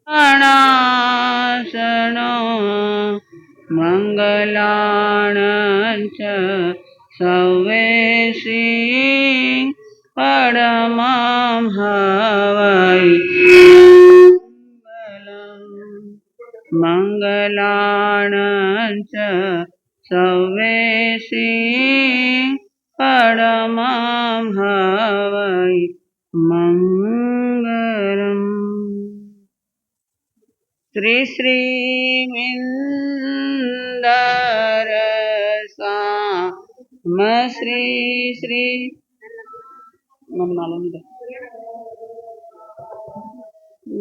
गणासनो मङ्गलाणञ्च सवेशी परमां हवै मङ्गलाणञ्च सवेशी परमां हवै मङ्गलम्। श्री श्रीमिन्दरसाम श्री श्री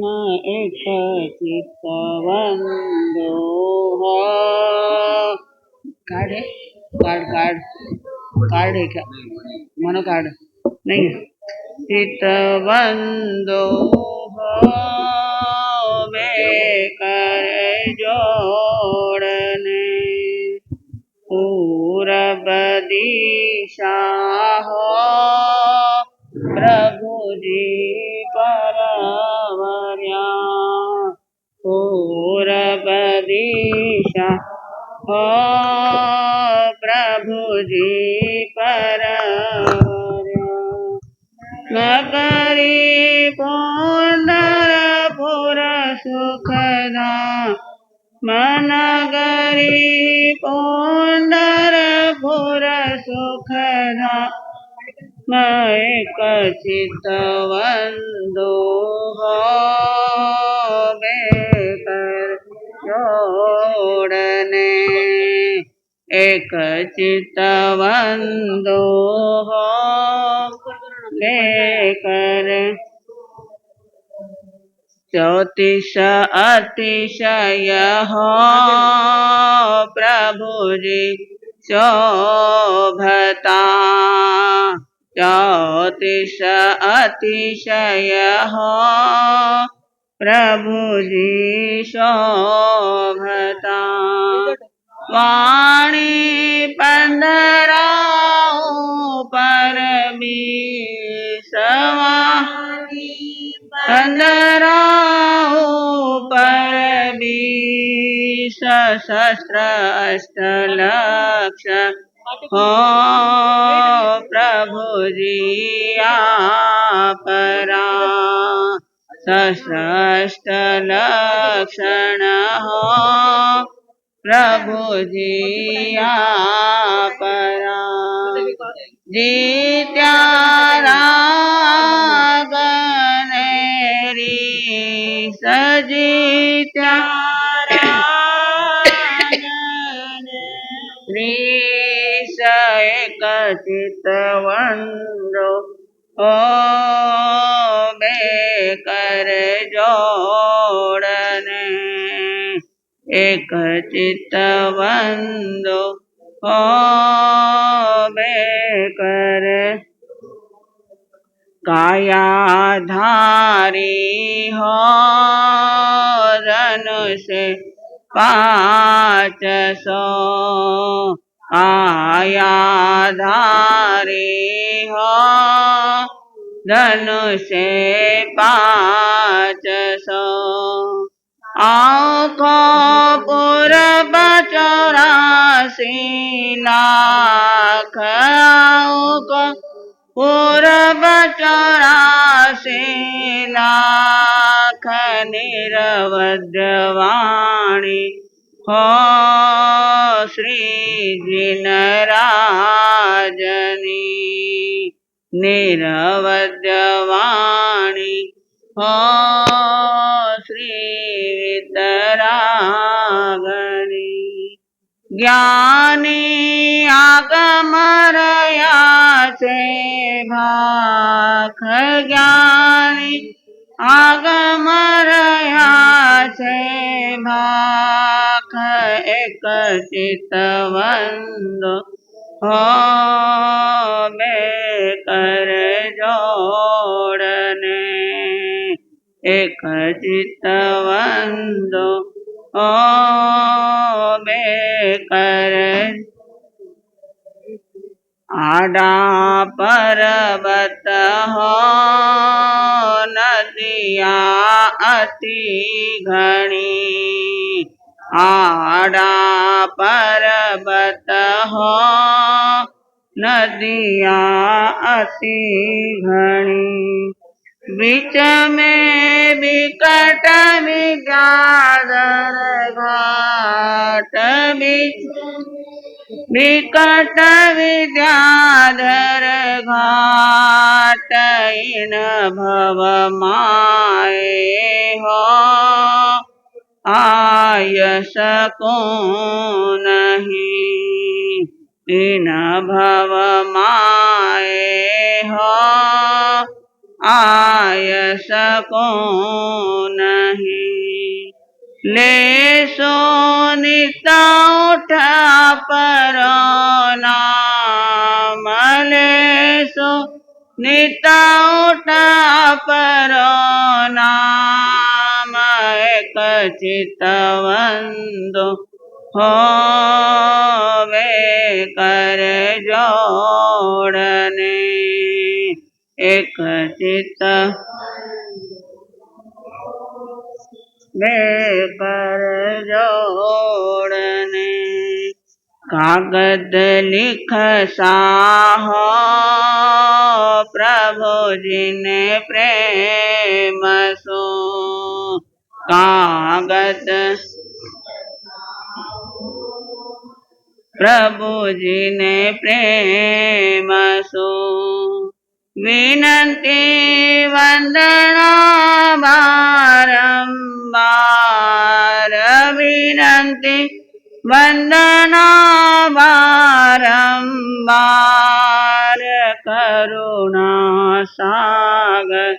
न एक चित्तवन्दो कार्ड है कार्ड कार्ड कार्ड है क्या मनो कार्ड नहीं है चित्तवन्दो बेकर जोड़ने पूरब दिशा हो प्रभु जी परवर्या पूरब दिशा हो प्रभु जी परवर्या नगरी पुंडरपुर सुखदा मनगरी पुंडरपुर सुखदा एक चित्तवन्दो बेकर जोड़ने एक चित्तवन्दो बेकर ज्योतिष अतिशय हो प्रभु जी शोभता ज्योतिष अतिशय हो प्रभु जी शोभता वाणी पंदराओ पर बीसवाणी पंदराओ पर 20 सहस्त्र अष्टलक्ष हो प्रभु जी आपरा सहस्र अष्टलक्षण हो प्रभु जी आपरा जीत्या रागनेरी सजीत्या रागनेरी एक चित्तवन्दो हो बेकर जोड़ने एक चित्तवन्दो हो बेकर कायाधारी हो धनुष 500 आयाधारी हो धनुष 500 आँखों पूरब 84 लाख आँखों पूरब 84 लाख निरवध्यवाणी हो श्री जिनराजनी निरवध्यवाणी हो श्री वितरागणी ज्ञानी आगमरया से भाख ज्ञानी आगमरया से भाख एक चित्तवन्दो हो बेकर जोड़ने एक चित्तवन्दो हो बेकर आडा पर्वत हो नदिया अति घनी, आडा पर्वत हो नदिया अति घनी, बीच में विकट विद्याधर घाट, विकट विद्याधर घाट, इन भव माए हो आय सको नहीं, इन भव माए हो आय सको नहीं, ले सो नित उठा परो नाम, ले सो नित उठा परो नाम, एक चितवंदो होवे कर जोड़ने, एक चित कर जोड़ने, कागद लिख साहो प्रभु जिने प्रेम सो, कागद प्रभु जिने प्रेम सो, विनती वंदना बारंबार, विनती वंदना बारंबार, करुणा सागर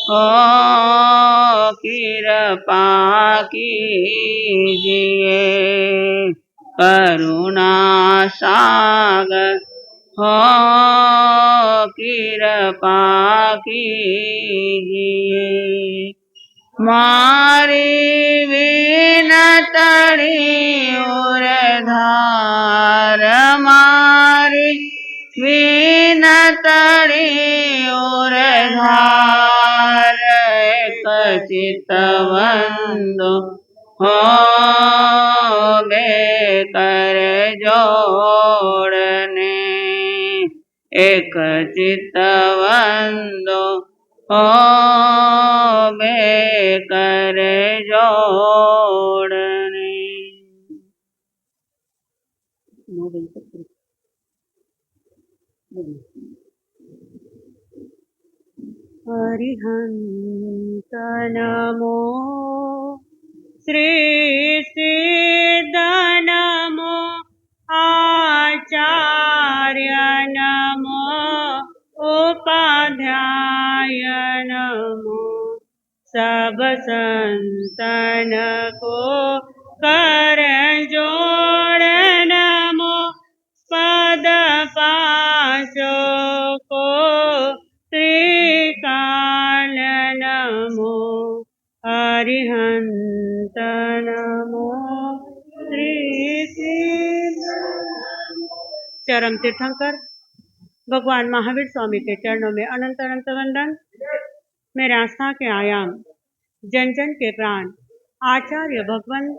हो कृपा कीजिए, करुणा सागर हो कृपा कीजिए, मारी विनतड़ी उरधार, मारी विनतड़ी उरधार, एक चितवंदो होवे कर जोड़ने, एक चितवंदो होवे कर जोड़ने। अरिहंत नमो, श्री सिद्ध नमो, आचार्य नमो, उपाध्याय नमो, सब संतन को कर जोड़ नमो, पद पाशो को त्रिकाल नमो, अरिहंत नमो, श्री चरम तीर्थंकर भगवान महावीर स्वामी के चरणों में अनंत अनंत वंदन। मेरे आस्था के आयाम, जन जन के प्राण, आचार्य भगवान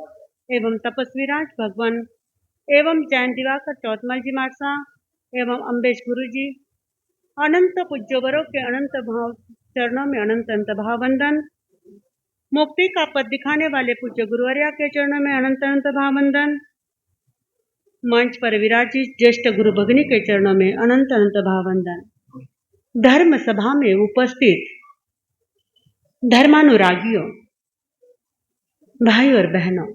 एवं तपस्वीराज भगवान एवं जैन दिवाकर चौतमल जी मारसा एवं अम्बेश गुरु जी, अनंत पूज्यवरों के अनंत भाव चरणों में अनंत अनंत भाव वंदन। मुक्ति का पद दिखाने वाले पूज्य गुरुवर्या के चरणों में अनंत अनंत भाव वंदन। मंच पर विराजित ज्येष्ठ गुरु भगनी के चरणों में अनंत अनंत भाव वंदन। धर्म सभा में उपस्थित धर्मानुरागियों, भाई और बहनों,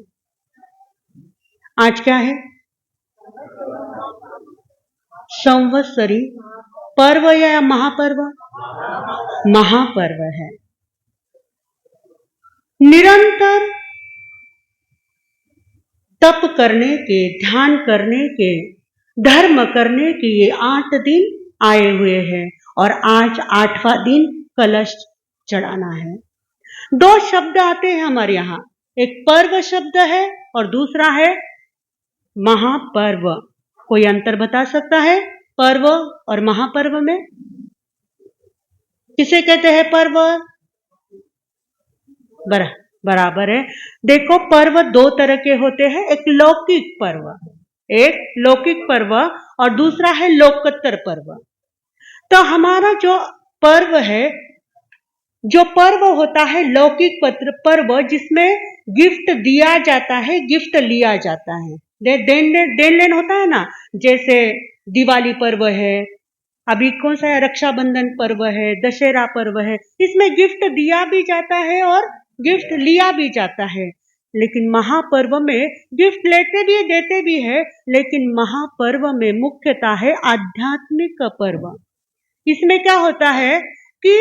आज क्या है? संवत्सरी पर्व या महापर्व? महापर्व है। निरंतर तप करने के, ध्यान करने के, धर्म करने के ये 8 दिन आए हुए हैं और आज 8वां दिन कलश चढ़ाना है। 2 शब्द आते हैं हमारे यहाँ, एक पर्व शब्द है और दूसरा है महापर्व। कोई अंतर बता सकता है पर्व और महापर्व में? किसे कहते हैं पर्व? बराबर है। देखो, पर्व दो तरह के होते हैं, एक लौकिक पर्व और दूसरा है लोकोत्तर पर्व। तो हमारा जो पर्व है, जो पर्व होता है लौकिक पर्व, जिसमें गिफ्ट दिया जाता है, गिफ्ट लिया जाता है, देन लेन होता है ना। जैसे दिवाली पर्व है, अभी कौन सा है, रक्षाबंधन पर्व है, दशहरा पर्व है, इसमें गिफ्ट दिया भी जाता है और गिफ्ट लिया भी जाता है। लेकिन महापर्व में गिफ्ट लेते भी देते भी है, लेकिन महापर्व में मुख्यतः है आध्यात्मिक पर्व। इसमें क्या होता है कि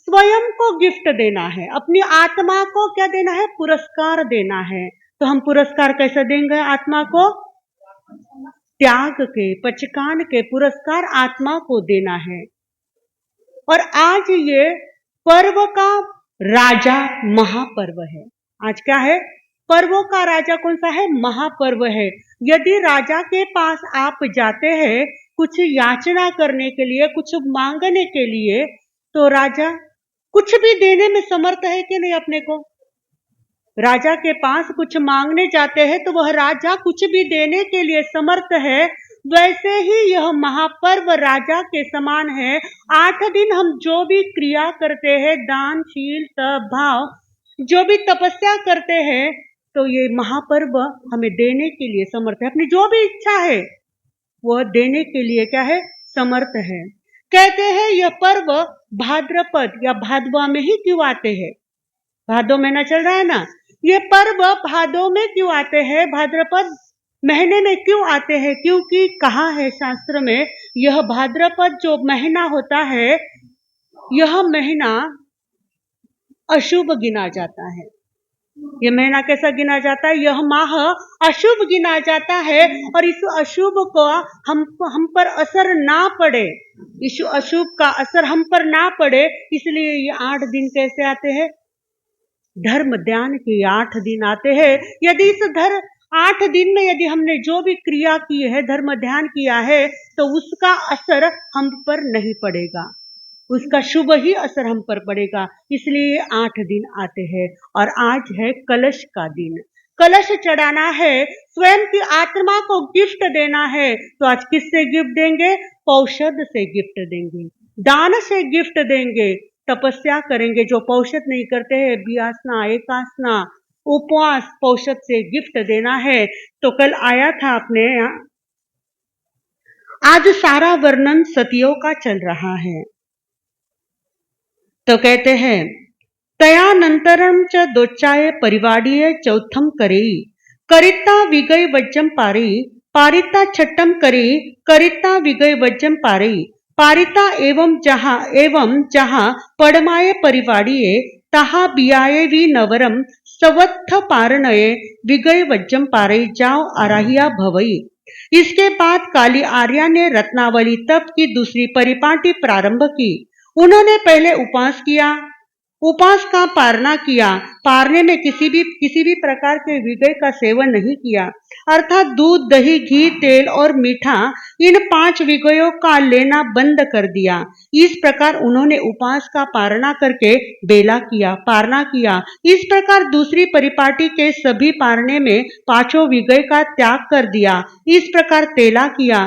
स्वयं को गिफ्ट देना है, अपनी आत्मा को क्या देना है, पुरस्कार देना है। तो हम पुरस्कार कैसे देंगे आत्मा को? त्याग के, पचकान के पुरस्कार आत्मा को देना है। और आज ये पर्व का राजा महापर्व है। आज क्या है? पर्वों का राजा कौन सा है? महापर्व है। यदि राजा के पास आप जाते हैं कुछ याचना करने के लिए, कुछ मांगने के लिए, तो राजा कुछ भी देने में समर्थ है कि नहीं अपने को? राजा के पास कुछ मांगने जाते हैं तो वह राजा कुछ भी देने के लिए समर्थ है। वैसे ही यह महापर्व राजा के समान है। 8 दिन हम जो भी क्रिया करते हैं, दान, शील, तप, भाव, जो भी तपस्या करते हैं, तो ये महापर्व हमें देने के लिए समर्थ है। अपनी जो भी इच्छा है वह देने के लिए क्या है? समर्थ है। कहते हैं यह पर्व भाद्रपद या भादवा में ही क्यों आते हैं? भादो महीना चल रहा है ना, ये पर्व भादो में क्यों आते हैं, भाद्रपद महीने में क्यों आते हैं? क्योंकि कहा है शास्त्र में, यह भाद्रपद जो महीना होता है, यह महीना अशुभ गिना जाता है। यह महीना कैसा गिना जाता है? यह माह अशुभ गिना जाता है। और इस अशुभ को हम पर असर ना पड़े, इस अशुभ का असर हम पर ना पड़े, इसलिए ये 8 दिन कैसे आते हैं? धर्म ध्यान के 8 दिन आते हैं। यदि इस 8 दिन में यदि हमने जो भी क्रिया की है, धर्म ध्यान किया है, तो उसका असर हम पर नहीं पड़ेगा, उसका शुभ ही असर हम पर पड़ेगा। इसलिए 8 दिन आते हैं। और आज है कलश का दिन, कलश चढ़ाना है, स्वयं की आत्मा को गिफ्ट देना है। तो आज किससे गिफ्ट देंगे? पौषध से गिफ्ट देंगे, दान से गिफ्ट देंगे, तपस्या करेंगे। जो पौषध नहीं करते हैं, बियासना, एकासना, उपवास, पौषध से गिफ्ट देना है। तो कल आया था अपने यहाँ, आज सारा वर्णन सतियों का चल रहा है। तो कहते हैं तयानंतरम च दोच्चाय परिवाड़ीय चौथम करी, करिता विगय वज्जम पारी, पारिता छठम करी, करिता विगय वज्जम पारी, पारिता एवं जहाँ पड़माय परिवाड़ीय, तहा बियाये वी नवरम सवत्थ पारणये, विगय वज्जम पारे जाओ आराहिया भवई। इसके बाद काली आर्या ने रत्नावली तप की दूसरी परिपाटी प्रारंभ की। उन्होंने पहले उपास किया, उपास का पारना किया। पारने में किसी भी प्रकार के विगय का सेवन नहीं किया, अर्थात दूध, दही, घी, तेल और मीठा, इन 5 विगयों का लेना बंद कर दिया। इस प्रकार उन्होंने उपास का पारना करके पारना किया। इस प्रकार दूसरी परिपाटी के सभी पारने में 5 विगय का त्याग कर दिया। इस प्रकार तेला किया,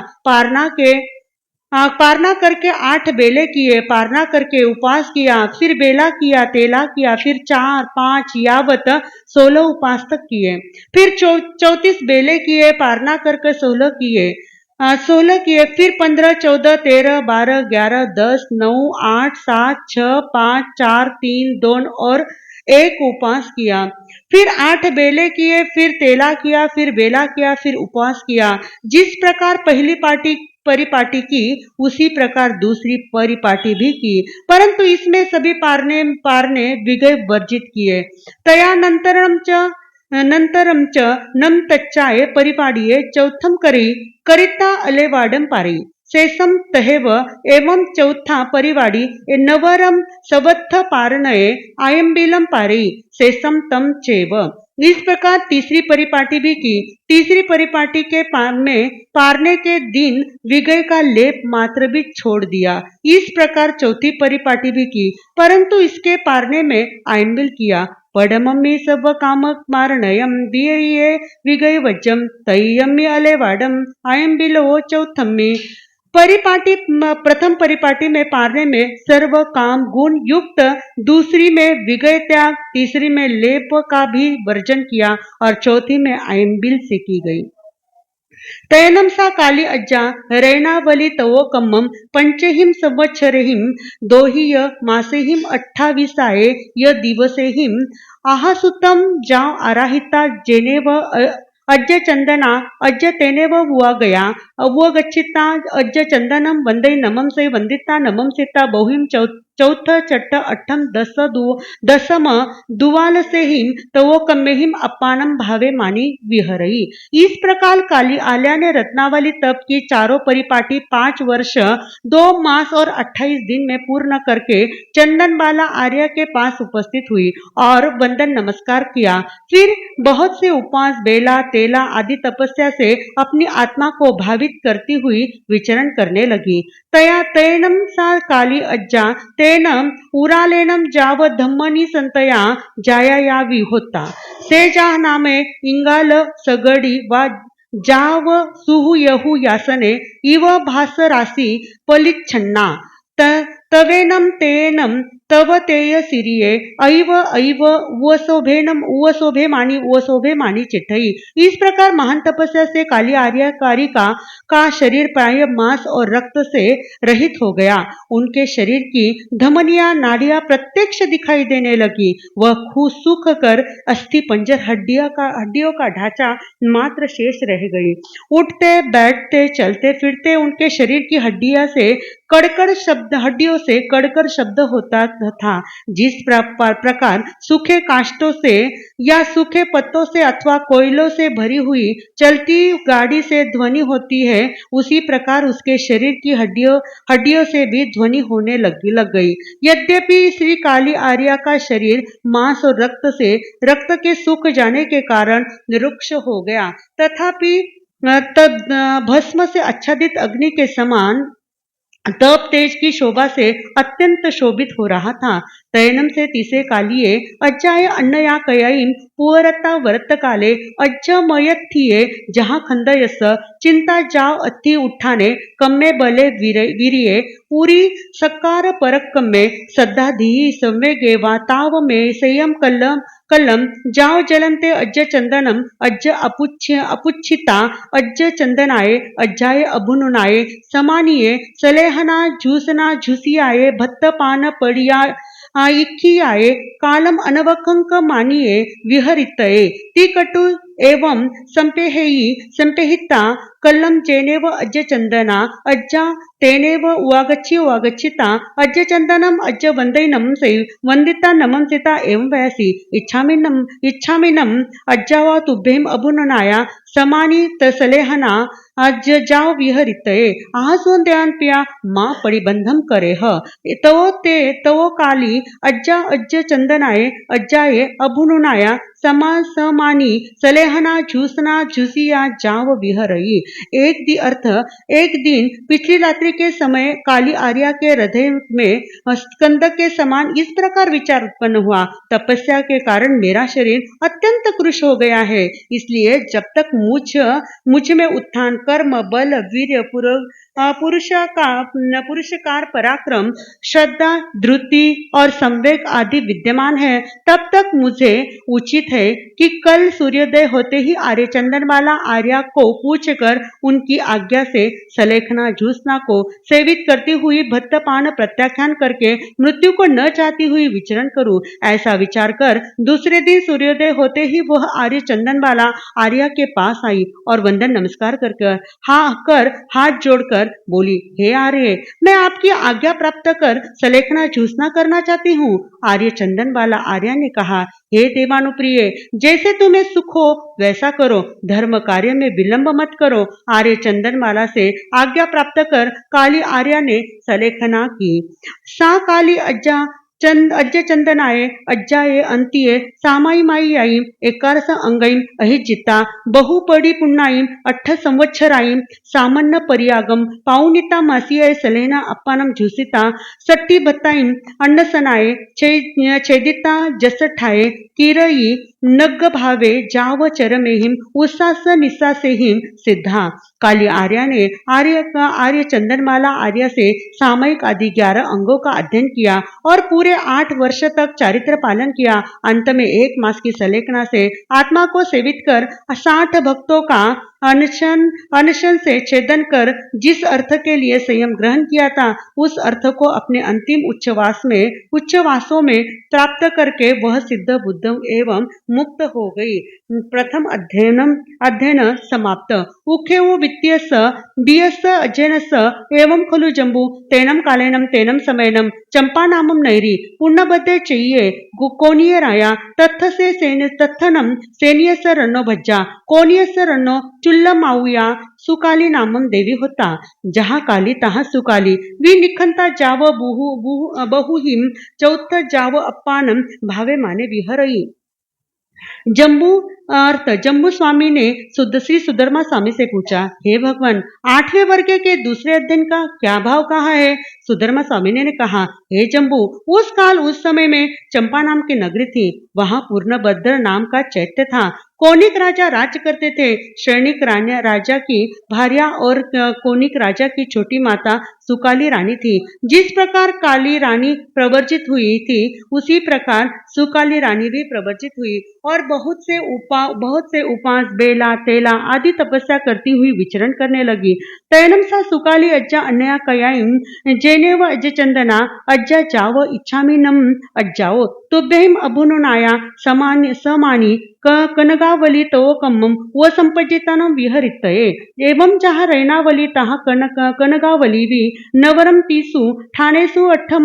पारना करके 8 बेले किए, पारना करके उपास किया, फिर बेला किया, तेला किया, फिर 4, 5 यावत 16 उपास तक किए। फिर 34 बेले किए, पारना करके 16 किए, फिर 15, 14, 13, 12, 11, 10, 9, 8, 7, 6, 5, 4, 3, 2 और 1 उपास किया। फिर 8 बेले किए, फिर तेला किया, फिर बेला किया, फिर उपवास किया। जिस प्रकार पहली परिपाटी की, उसी प्रकार दूसरी परिपाटी भी की, परंतु इसमें सभी पारने विगय वर्जित किए। तयानंतरम च नम तच्चाय परिपाड़िये चौथम करी, करिता अलेवाडम पारी। शेषम तहेव एवं चौथा परिवाड़ी नवरम सवत्थ पारणये आयम्बिलम पारे शेषम तम चेव। इस प्रकार तीसरी परिपाटी भी की। तीसरी परिपाटी के पारने के दिन विगय का लेप मात्र भी छोड़ दिया। इस प्रकार चौथी परिपाटी भी की, परंतु इसके पारने में आयम्बिल किया। पडमम्मी सब काम मारणयम बीये विगय वज्जम तय्यम्मी अलेवाडम आयम्बिलो चौथम्मी। परिपाटी प्रथम परिपाटी में पारने में सर्व काम गुण युक्त, दूसरी में विगय त्याग, तीसरी में लेप का भी वर्जन किया और चौथी में आयम्बिल से की गई। तैनम सा काली अज्जा रैणावली तवो कम्मम पंचहिम संवत्सरेहिम दोहिय मासेहिम 28 य दिवसेहिम आहासुतम जाव आराहिता जेनेव अज्ज चंदना अज्ज तेनेव हुआ गया अवुआ गच्छिता अज्ज चंदनम वंदे नमम से वंदिता नमम सीता बहुहिम चौथ चट्ट अठम दसम दुवाल से हिम तवो कम्मेहिम अपानम भावे मानी विहरई। इस प्रकार काली आल्या ने रत्नावली तप की चारों परिपाटी 5 वर्ष 2 मास और 28 दिन में पूर्ण करके चंदन बाला आर्य के पास उपस्थित हुई और वंदन नमस्कार किया। फिर बहुत से उपवास बेला तेला आदि तपस्या से अपनी आत्मा को भावित करती हुई विचरण करने लगी। तया तैनम सा काली अज्जा तेनम उरालेनम जाव धम्मनी संतया जाया या विहोता से जा नामे इंगाल सगड़ी व जाव सुहु यहु यासने इव भास राशि पलिच्छन्ना तवेनम तेनम तव तेय सिरिये ऐव ऐव उवशोभे मानी चिट्ठई। इस प्रकार महान तपस्या से काली आर्यकारिका का शरीर प्राय मांस और रक्त से रहित हो गया। उनके शरीर की धमनियां नाड़ियां प्रत्यक्ष दिखाई देने लगी। वह खून सूख कर अस्थि पंजर हड्डियों का ढांचा मात्र शेष रह गई। उठते बैठते चलते फिरते उनके शरीर की हड्डियों से कड़कड़ शब्द होता था। जिस प्रकार सूखे काष्ठों से या सूखे पत्तों से अथवा कोयलों से भरी हुई चलती गाड़ी से ध्वनि होती है, उसी प्रकार उसके शरीर की हड्डियों से भी ध्वनि होने लग गई। यद्यपि श्री काली आर्या का शरीर मांस और रक्त के सूख जाने के कारण निरुक्ष हो गया, तथापि भस्म से आच्छादित अग्नि के समान तप तेज की शोभा से अत्यंत शोभित हो रहा था। तैनम से तीसरे कालिये अज्जाय अन्नया कयाईम पुअरता वरत काले अज्ज मयत थिये जहाँ खंदयस चिंता जाव अथि उठाने कम्मे बले वीरिये पूरी सकार परक कम्मे सद्धा धी संवेगे वाताव में संयम कलम जाव जलंते अज्ज चंदनम अज्ज अपुच्छिता अज्ज चंदनाये अज्जाय अभुनुनाये समानिये सलेहना झूसना झुसियाये भत्त पान पड़िया इक्खियाये कालम अनवकंक मानिये विहरितये तिकटु एवं संपेहिता कल्लम जेनेव अज्ज चंदना अज्जा तेनेव वागच्छिता अज्ज चंदनम अज्ज वंदे नमं से वंदिता नमं सीता एवं वयसी इच्छामिनम अज्जावा तुभ्यम अभुननाया समानी तसलेहना अज्ज जाव विहरितये आहसुन ध्यान पिया माँ परिबंधम करे तवो काली अज्जा अज्ज चंदनाये अज्जाये अभुनुनाया समानी सलेहना झूसना झुसिया जाव विहरई। एक दिन पिछली रात्रि के समय काली आर्या के हृदय में स्कंदक के समान इस प्रकार विचार उत्पन्न हुआ, तपस्या के कारण मेरा शरीर अत्यंत कृश हो गया है, इसलिए जब तक मुझ में उत्थान कर्म बल वीर्य पुरुषकार पराक्रम श्रद्धा धृति और संवेग आदि विद्यमान है, तब तक मुझे उचित है कि कल सूर्योदय होते ही आर्य चंदनमाला आर्या को पूछकर उनकी आज्ञा से सलेखना झूसना को सेवित करती हुई भत्तपान प्रत्याख्यान करके मृत्यु को न चाहती हुई विचरण करूं। ऐसा विचार कर दूसरे दिन सूर्योदय होते ही वह आर्य चंदनबाला आर्या के पास आई और वंदन नमस्कार कर हाथ जोड़कर कर बोली, हे आर्य, मैं आपकी आज्ञा प्राप्त कर सलेखना चूसना करना चाहती हूँ। आर्य चंदन वाला आर्या ने कहा, हे देवानुप्रिय, जैसे तुम्हें सुख हो वैसा करो, धर्म कार्य में विलंब मत करो। आर्य चंदनमाला से आज्ञा प्राप्त कर काली आर्या ने सलेखना की। सा काली अज्ज चंदनाये अज्जाये अंतिये सामाई माई आईम एकारस अंगईम अहिजिता बहुपडी पुन्नाईम 8 संवत्सराईम सामान्य परियागम पाऊनिता मासिये सलेना अप्पानम झुसिता सट्टी भत्ताईम अन्नसनाये छेदिता जसठाये किरई नग्ग भावे जाव चरमेहिम उसास निसासेहिम सिद्धा। काली आर्या ने आर्य चंदनमाला आर्या से सामयिक आदि 11 अंगों का अध्ययन किया और पूरे 8 वर्ष तक चारित्र पालन किया। अंत में 1 मास की सलेखना से आत्मा को सेवित कर 60 भक्तों का अनशन से छेदन कर जिस अर्थ के लिए संयम ग्रहण किया था उस अर्थ को अपने अंतिम उच्चवासों में प्राप्त करके वह सिद्ध बुद्ध एवं मुक्त हो गई। प्रथम अध्ययन समाप्त। उखे वो वित्तीय बियस अध्ययनस एवं खलु जंबू तेनम कालेनम तेनम समयनम चंपा नामम नैरी पुण्यबद्धे चाहिए कोनीय राया तत्थ से तत्थनम सेनियस रन्नो भज्जा कोनियस रन्नो चुल्ल माऊया सुकाली नामम देवी होता। जहाँ काली तहाँ सुकाली वी निखंता जाव बहुहिम चौथ जाव अप्पानम भावे माने विहरई। जम्बू स्वामी ने श्री सुधर्मा स्वामी से पूछा, हे भगवान, 8वें वर्ग के दूसरे अध्ययन का क्या भाव कहा है? सुधर्मा स्वामी ने कहा, हे जम्बू, उस समय में चंपा नाम की नगरी थी। वहां पूर्णभद्र नाम का चैत्य था। कौनिक राजा राज करते थे। शैनिक राजा की भार्या और कौनिक राजा की छोटी माता सुकाली रानी थी। जिस प्रकार काली रानी प्रवर्जित हुई थी उसी प्रकार सुकाली रानी भी प्रवर्जित हुई और बहुत से उपास बेला तेला आदि तपस्या करती हुई विचरण करने लगी। तैनम सा सुकाली अज्जा अन्या कयाम जेनेव अज्ज चंदना अज्जा जाव इच्छामी नम अज्जाओ तुभ्यहिम अभुनुनाया समानी कनगावली तो कम्मम व संपजितानम विहरितये। एवं जहाँ रैनावली तहाँ कनगावली भी नवरम तीसु ठाणेसु 8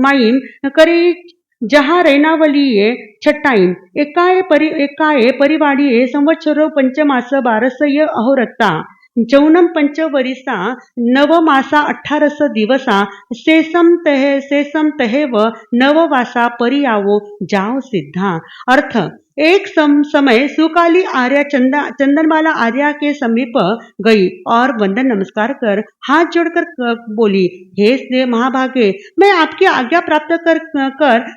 माईम करी जहाँ रैनावलीये छट्टाईम एकाये परिवाड़ीये संवत्सरो पंचमास 12 अहोरत्ता जौनम पंचवरिसा 9 मासा 18 दिवसा शेषम तहे व 9 वासा परियावो जाओ सिद्धा। अर्थ, एक समय सुकाली आर्या चंदनमाला आर्या के समीप गई और वंदन नमस्कार कर हाथ जोड़कर बोली, हे महाभागे, मैं आपकी आज्ञा प्राप्त कर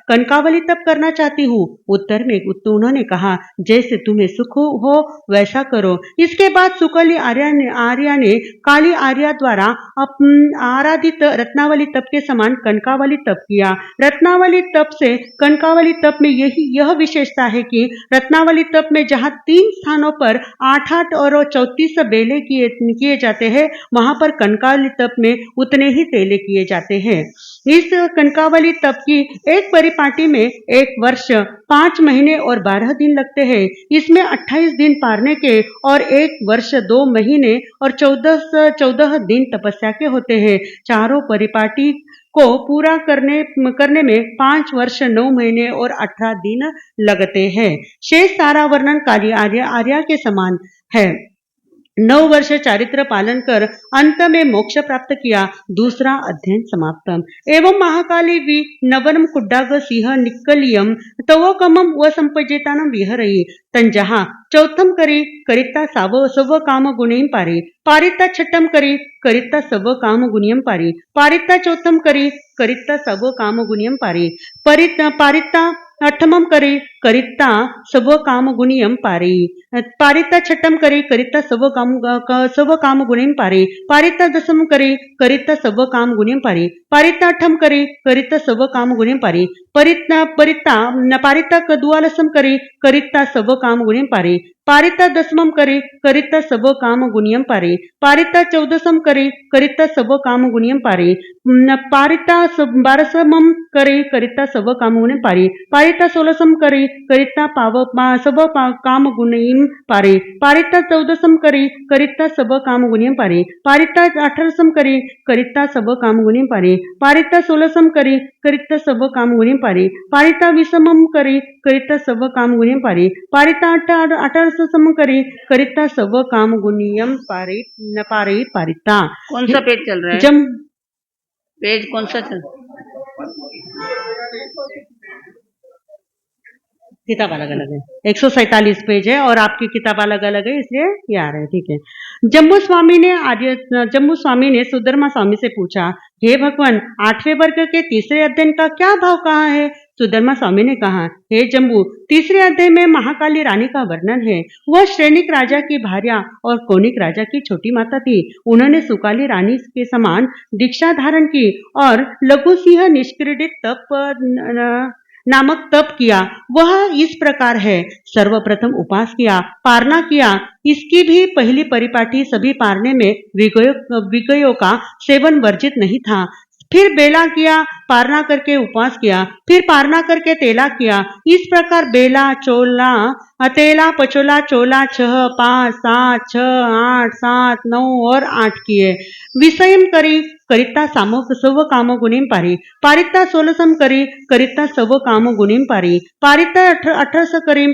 कनकावली तप करना चाहती हूँ। उत्तर में उन्होंने कहा, जैसे तुम्हें सुख हो वैसा करो। इसके बाद सुकाली आर्या ने काली आर्या द्वारा आराधित रत्नावली तप के समान कनकावली तप किया। रत्नावली तप से कनकावली तप में यह विशेषता है कि रत्नावली तप में जहाँ 3 स्थानों पर 8 और 34 बेले किए जाते हैं, वहां पर कनकावली तप में उतने ही तेले किए जाते हैं। इस कनकावली तप की एक परिपाटी में 1 वर्ष 5 महीने और 12 दिन लगते हैं। इसमें 28 दिन पारने के और 1 वर्ष 2 महीने और 14 दिन तपस्या के होते हैं। चारों परिपाटी को पूरा करने में 5 वर्ष 9 महीने और 18 दिन लगते हैं। शेष सारा वर्णन काली आर्या के समान है। 9 वर्ष चारित्र पालन कर अंत में मोक्ष प्राप्त किया। दूसरा अध्ययन समाप्त। एवं महाकाली वि नवनम कुड्डाग सिंह निक्कलियम तवोकमम व संपजेतानम विहरई तंजहा चौथम करिता सव काम गुणेम पारिता छठम करिता सव काम गुणियम पारिता चौथम करिता सव काम गुणियम पारिता अठमम करिता सब काम गुणियम पारिता छठम करिता सब काम गुणियम पारिता दसम करिता सब काम गुणियम पारिता अठम करिता सब काम गुणियम पारिता कदुआलसम करिता सब काम गुणियम पारिता दसमम करे करिता सब काम गुणियम पारे पारिता चौदसम करे करिता सब काम गुणियम पारे पारिता बारसमम करे करिता सब काम गुणियम पारे पारिता सोलसम करे करिता सब काम गुणियम पारे पारिता चौदसम करे करिता सब काम गुणियम पारे पारिता 18सम करे करिता सब काम गुणियम पारे पारिता 16सम करे करिता सब काम गुणियम पारे पारिता 20मम करे करिता सब काम गुणियम पारे पारिता 18सम करे करिता सब काम गुणियम पारे न पारे पारिता। कौन सा पेज चल रहा है? जम पेज कौन सा चल? किताब अलग अलग है, 147 पेज है और आपकी किताब अलग अलग है, इसलिए ये आ रहा है। ठीक है। जम्मू स्वामी ने सुधर्मा स्वामी से पूछा, हे भगवान, 8वें वर्ग के तीसरे अध्ययन का क्या भाव कहाँ है? सुधर्मा स्वामी ने कहा, हे जम्बू, तीसरे अध्याय में महाकाली रानी का वर्णन है। वह श्रेणिक राजा की भार्या और कौनिक राजा की छोटी माता थी। उन्होंने सुकाली रानी के समान दीक्षा धारण की और लघु सिंह निष्क्रीडित नामक तप किया। वह इस प्रकार है, सर्वप्रथम उपास किया, पारना किया। इसकी भी पहली परिपाटी सभी पारने में विगयों का सेवन वर्जित नहीं था। फिर बेला किया, पारना करके उपवास किया, फिर पारना करके तेला किया। इस प्रकार बेला, चोला, तेला, पचोला, चोला 6, 5, 7, 6, 8, 7, 9 और 8 किए। विषयम करी करिता सव काम गुणिम पारी पारिता 16सम करी करिता सव काम गुणिम पारी पारिता 18 करे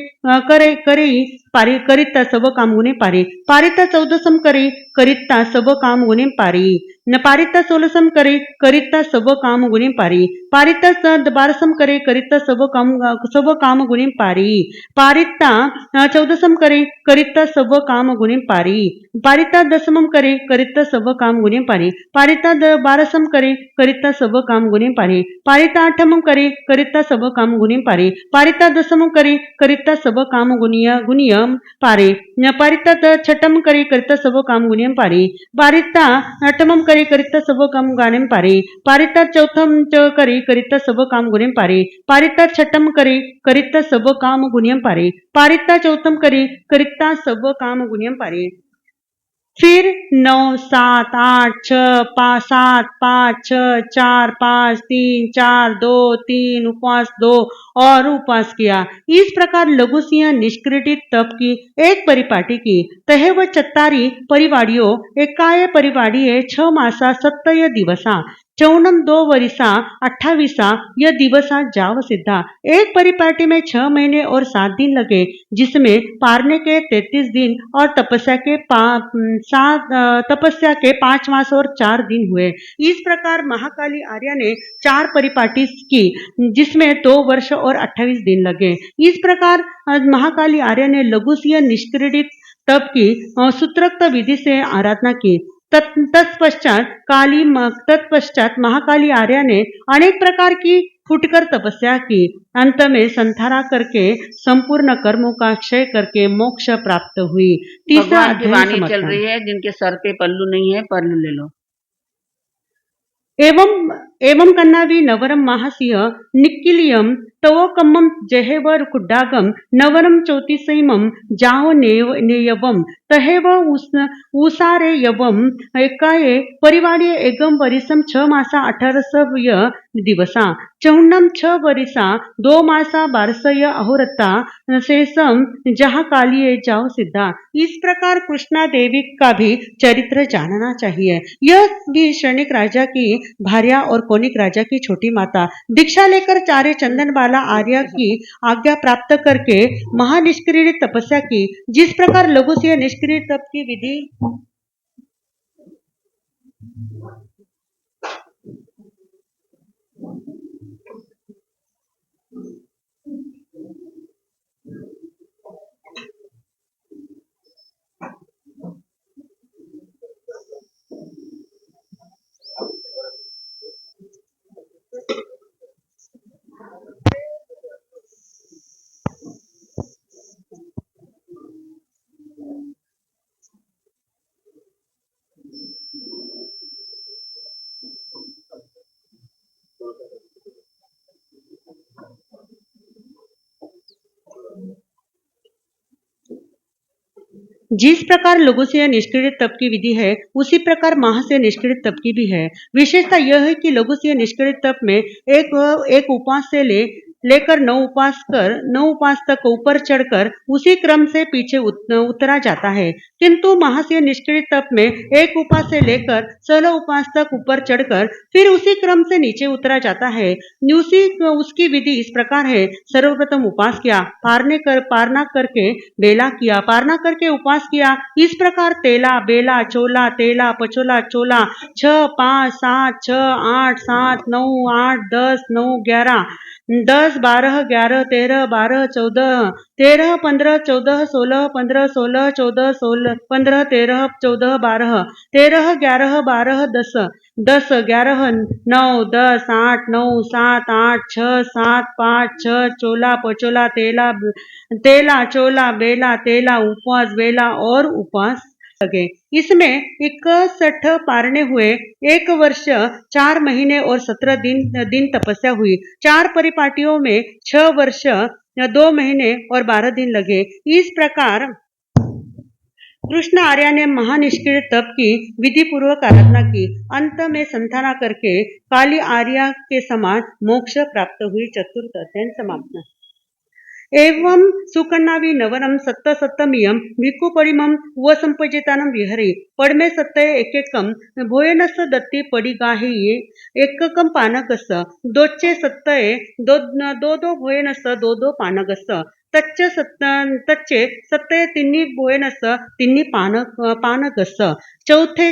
पारी करिता सब काम गुणे पारी पारिता 14सम करे करिता सब काम गुणे पारी न पारिता 16सम करे करिता सब काम गुणे पारी पारिता 12सम करे करिता सब काम गुणे पारी पारिता 14सम करे करिता सब काम गुणे पारी पारिता 10मम करे करिता सब काम गुणे पारी पारिता 12सम करे करिता सब काम गुणे पारी पारिता 8मम करे करिता सब काम गुणे पारी पारिता 10मम करे करिता सब काम गुणियम पारे पारिता 6मम करे करिता सब काम गुणियम पारी पारिता 8मम करे करिता सब काम गानेम पारे पारिता 4थम करे करिता सब काम गुणियम पारे पारिता 6टम करे करिता सब काम गुणियम पारे पारिता 4थम करे करिता सब काम गुणियम पारे। फिर 9, 7, 8, 6, 5, 7, 5, 6, 4, 5, 3, 4, 2, 3 उपवास 2 और उपवास किया। इस प्रकार लघु सिंह निष्क्रीडित तप की एक परिपाटी की। तहे व चत्तारी परिवाड़ियों एकाय परिवाड़िये 6 मासा 7 दिवसा चौनम 2 वरिसा 28 यह दिवसा जाव सिद्धा। एक परिपाटी में 6 महीने और 7 दिन लगे, जिसमें पारने के 33 दिन और तपस्या के 5 मास और 4 दिन हुए। इस प्रकार महाकाली आर्या ने 4 परिपाटी की, जिसमें 2 वर्ष और 28 दिन लगे। इस प्रकार महाकाली आर्या ने लघु सिंह निष्क्रीडित तप की सूत्रोक्त विधि से आराधना की। तत्पश्चात महाकाली आर्या ने अनेक प्रकार की फुटकर तपस्या की। अंत में संधारा करके संपूर्ण कर्मों का क्षय करके मोक्ष प्राप्त हुई। तीसरा भगवान की वाणी चल समर्थन। रही है, जिनके सर पे पल्लू नहीं है पल्लू ले लो। एवं कन्नावी नवरम महासिंह निक्किलियम तवोकम्मम जहेवर कुड्डागम नवरम चौतीसैमम जाओ नेयवम तहेव उसारे यवम एकाये परिवाड़िये एगम वरिसम 6 मासा 18 दिवसा चौन्नम 6 वरिसा 2 मासा 12 अहोरता शेषम जहाँ कालिये जाओ सिद्धा। इस प्रकार कृष्णा देवी का भी चरित्र जानना चाहिए। यह भी श्रेणिक राजा की भार्या और कौनिक राजा की छोटी माता दीक्षा लेकर चारे चंदन बाला आर्य की आज्ञा प्राप्त करके महानिष्क्रिय तपस्या की। जिस प्रकार लघु से निष्क्रिय तप की विधि जिस प्रकार लघु से निष्क्रिय तप की विधि है उसी प्रकार महा से निष्क्रिय तप की भी है। विशेषता यह है कि लघु से निष्क्रिय तप में एक उपास से लेकर 9 उपास तक ऊपर चढ़कर उसी क्रम से पीछे उतरा जाता है, किंतु महाशय निष्क्रिय तप में एक उपास से लेकर 16 उपास तक ऊपर चढ़कर फिर उसी क्रम से नीचे उतरा जाता है। उसकी विधि इस प्रकार है। सर्वप्रथम उपास किया, पारना करके बेला किया, पारना करके उपास किया। इस प्रकार तेला, बेला, चोला, तेला, पचोला, चोला 6, 5, 7, 6, 8, 7, 9, 8, 10, 9, 11, 10, 12, 11, 13, 12, 14, 13, 15, 14, 16, 15, 16, 14, 16, 15, 13, 14, 12, 13, 11, 12, 10, 10, 11, 9, 10, 8, 9, 7, 8, 6, 7, 5, 6, चोला, पचोला, तेला, तेला, चोला, बेला, तेला, उपवास, बेला और उपवास लगे। इसमें 61 पारने हुए, 1 वर्ष 4 महीने और 17 दिन तपस्या हुई। 4 परिपाटियों में 6 वर्ष 2 महीने और 12 दिन लगे। इस प्रकार कृष्ण आर्य ने महानिष्क्रिय तप की विधि पूर्वक आराधना की। अंत में संताना करके काली आर्या के समान मोक्ष प्राप्त हुई। चतुर्थ अध्याय समाप्त। एवं सुकन्नावि नवनम सत्त सत्तमियम भिक्खु परिमम व संपजितानम विहरे पड़मे सत्तय एककम भोयनस दत्ति पडिगाहे एककम पानगस दोच्चे सत्तय दो भोयनस दो पानगस तच्चे सत्तय तिन्नी भोयनस तिन्नी पानगस चौथे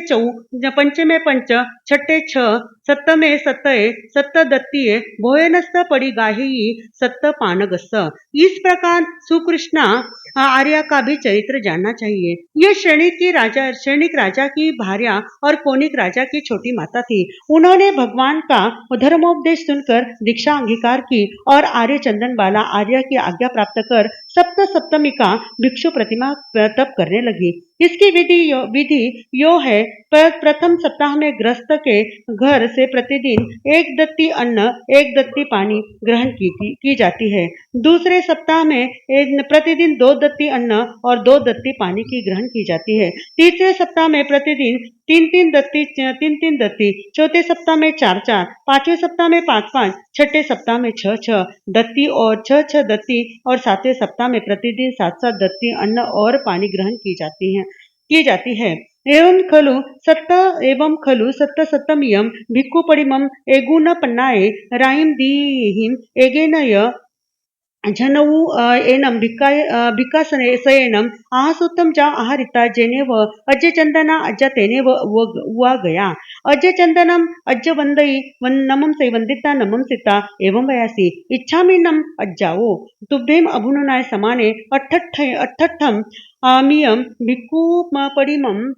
पंचमे पंच छठे 6 सत्तमे सत्तय सत्त दत्तीय भोयनस पडिगाहे सत्त पानगस। इस प्रकार सुकृष्णा आर्या का भी चरित्र जानना चाहिए। यह क्षणिक राजा की भार्या और कोनिक राजा की छोटी माता थी। उन्होंने भगवान का धर्मोपदेश सुनकर दीक्षा अंगीकार की और आर्य चंदन बाला आर्या की आज्ञा प्राप्त कर सप्तमी का भिक्षु प्रतिमा तप करने लगी। इसकी विधि यो है। प्रथम सप्ताह में गृहस्थ के घर से प्रतिदिन 1 दत्ती अन्न 1 दत्ती पानी ग्रहण की जाती है। दूसरे सप्ताह में प्रतिदिन 2 दत्ती अन्न और 2 दत्ती पानी की ग्रहण की जाती है। तीसरे सप्ताह में प्रतिदिन 3 दत्ती, चौथे सप्ताह में 4, पांचवें सप्ताह में 5, छठे सप्ताह में 6 दत्ती और 6 दत्ती और सातवें सप्ताह में प्रतिदिन 7 दत्ती अन्न और पानी ग्रहण की जाती है। एवं खलु सत्त सत्तमियम भिक्खु परिमम एगुण पन्नाए राइम दीहिम एगेनय जनऊ एनम भिक्कासयनम आहसुत्तम जा आहारिता जेनेव अज्य चंदना अज्जा तेनेव हुआ गया। अज्य चंदनम अज्य वंदई नमम से वंदिता नमम सिता एवं वयासी इच्छामि नम अज्जाओ तुभ्यम अभुनुनाय समाने अठठम मियम भिक्खु परिमम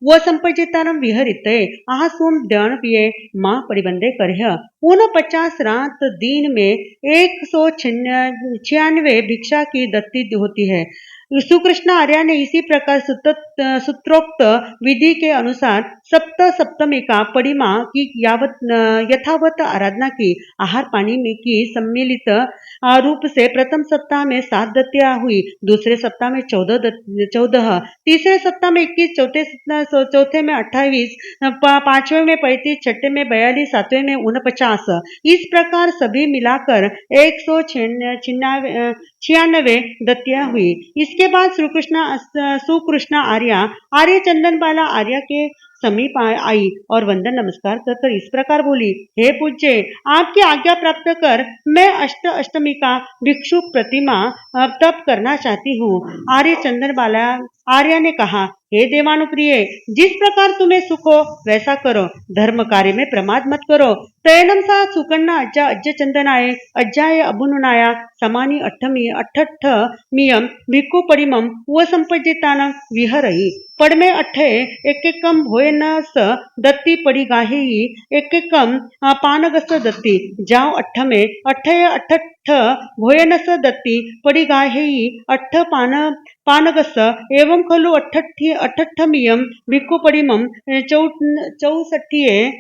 व संपजितानम विहरिते आहसुम दन पिए माँ परिबंधे करह। 49 रात दिन में 196 भिक्षा की दत्ती होती है। सुकृष्ण आर्य ने इसी प्रकार सूत्रोक्त विधि के अनुसार सप्तमी का परिमा की यथावत आराधना की। आहार पानी में की सम्मिलित रूप से प्रथम सप्ताह में 7 दत्तियां हुई, दूसरे सप्ताह में 14, तीसरे सप्ताह में 21, चौथे में 28, पांचवें में 35, छठे में 42, सातवें में 49। इस प्रकार सभी मिलाकर 196 दत्तियां हुई। इसके बाद सुकृष्ण आर्य चंदन बाला आर्य के समीप आई और वंदन नमस्कार कर इस प्रकार बोली, हे पूज्य, आपकी आज्ञा प्राप्त कर मैं अष्टमी का भिक्षु प्रतिमा तप करना चाहती हूँ। आर्य चंदन बाला आर्य ने कहा, हे देवानुप्रिय, जिस प्रकार तुम्हें सुख हो वैसा करो, धर्म कार्य में प्रमाद मत करो। तैनम सा सुकन्ना अज्ज चंदनाय अज्जाय अभुनुनाया समानी अठठमियम भिक्खु परिमम व संपजितान विहरई पड़मे अठे एककम भोयनस दत्ती पडिगाहे एककम पानगस दत्ती जाओ अठठ भोयनस दत्ती पडिगाहे अठ पानगस एवं खलु अठठमियम भिक्खु परिमम 64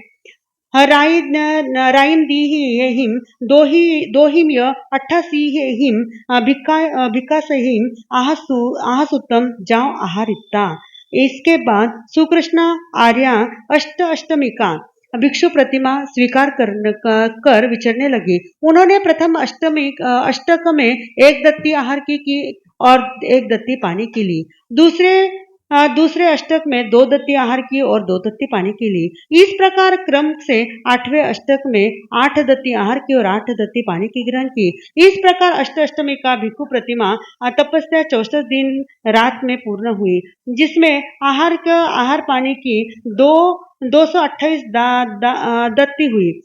राइम दीहिम दोहिम्य अट्ठासीहिम भिक्कासहिम आहसुतम जाओ आहारिता। इसके बाद सुकृष्ण आर्या अष्टमिका भिक्षु प्रतिमा स्वीकार कर विचरने लगी। उन्होंने प्रथम अष्टक में एक दत्ती आहार की और एक दत्ती पानी की ली। दूसरे अष्टक में 2 दत्ती आहार की और 2 दत्ती पानी की ली। इस प्रकार क्रम से 8वें अष्टक में 8 दत्ती आहार की और 8 दत्ती पानी की ग्रहण की। इस प्रकार अष्टमी का भिक्षु प्रतिमा तपस्या 64 दिन रात में पूर्ण हुई, जिसमें आहार पानी की 228 दत्ती हुई।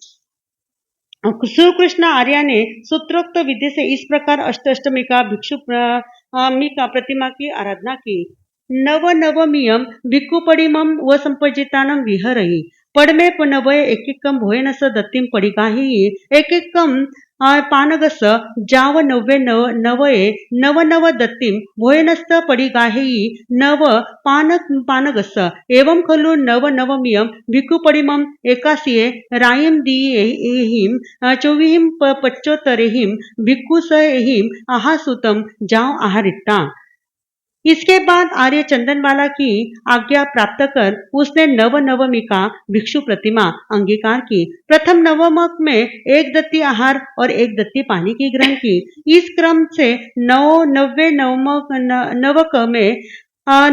श्रीकृष्ण आर्य ने सूत्रोक्त विधि से इस प्रकार अष्टमी का भिक्षु प्रतिमा की आराधना की। नवमियम भिक्खुपडिमम व संपजितानम विहरहि। पडमे नवये एकेकम भोयनस दत्तिम पडिगाहि एकेकम पानगस जाव नवये नव दत्तिम भोयनस्त पडिगाहि नव पानगस एवं खलु नवमियम भिक्खुपडिमम एकासिये रायम दियेहिम चौविहिम पच्चोत्तरेहिम भिक्खुसहिम आहासुतम जाओ आहारिता। इसके बाद आर्य चंदनबाला की आज्ञा प्राप्त कर उसने नवमिका भिक्षु प्रतिमा अंगीकार की। प्रथम नवमक में 1 दत्ती आहार और 1 दत्ती पानी की ग्रहण की। इस क्रम से नवक में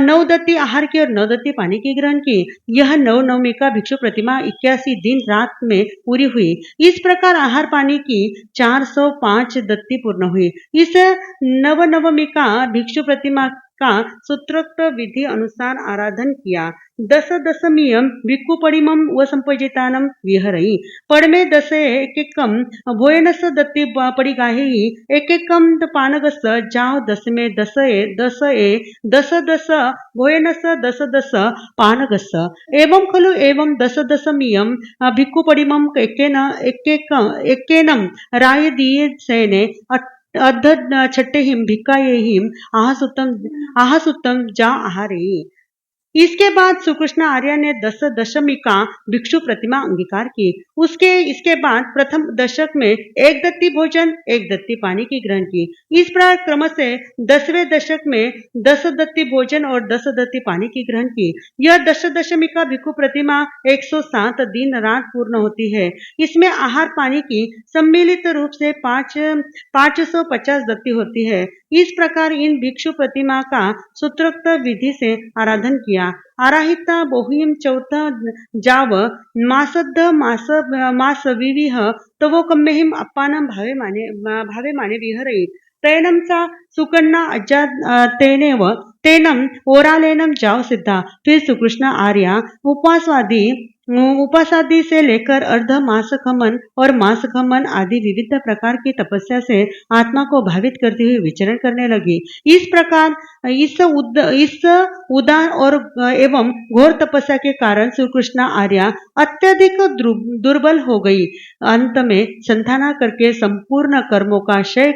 9 दत्ती आहार की और 9 दत्ती पानी की ग्रहण की। यह नवमिका भिक्षु प्रतिमा 81 दिन रात में पूरी हुई। इस प्रकार आहार पानी की 405 दत्ती पूर्ण हुई। इस नवमिका भिक्षु प्रतिमा का सूत्रोक्त विधि अनुसार आराधन किया। दशमियम भिक्खुपडिमम व संपजितानम विहरहि। पडमे दशे एकेकम भोयनस दत्ति पडिगाहि एकेकम पानगस जाओ दशमे दशए दश भोयनस दश पानगस एवं खलु एवं दशमियम भिक्खुपडिमम एकेनम राय दिये सेने अध छठेहिम भिक्कायेहिम आहासुतम जा आहारे। इसके बाद सुकृष्ण आर्य ने दशमिका भिक्षु प्रतिमा अंगीकार की। इसके बाद प्रथम दशक में 1 दत्ती भोजन 1 दत्ती पानी की ग्रहण की। इस प्रकार क्रम से 10वें दशक में 10 दत्ती भोजन और 10 दत्ती पानी की ग्रहण की। यह दशमिका भिक्षु प्रतिमा 107 दिन रात पूर्ण होती है। इसमें आहार पानी की सम्मिलित रूप से 550 दत्ती होती है। इस प्रकार इन भिक्षु प्रतिमा का सूत्रोक्त विधि से आराधन किया। आराहिता बहुयम चौथा जाव मासद्ध मास विविह तवोकम्मेहिम अप्पानम भावे माने विहरहि। तैनमचा सुकन्ना अज्जा तेनम ओरालेनम जाव सिद्धा। फिर सुकृष्ण आर्या उपासादि से लेकर अर्ध मास खमन और मास खमन आदि विविध प्रकार की तपस्या से आत्मा को भावित करते हुए विचरण करने लगी। इस प्रकार इस उदार और एवं घोर तपस्या के कारण श्रीकृष्ण आर्या अत्यधिक दुर्बल हो गई। अंत में संधाना करके संपूर्ण कर्मों का क्षय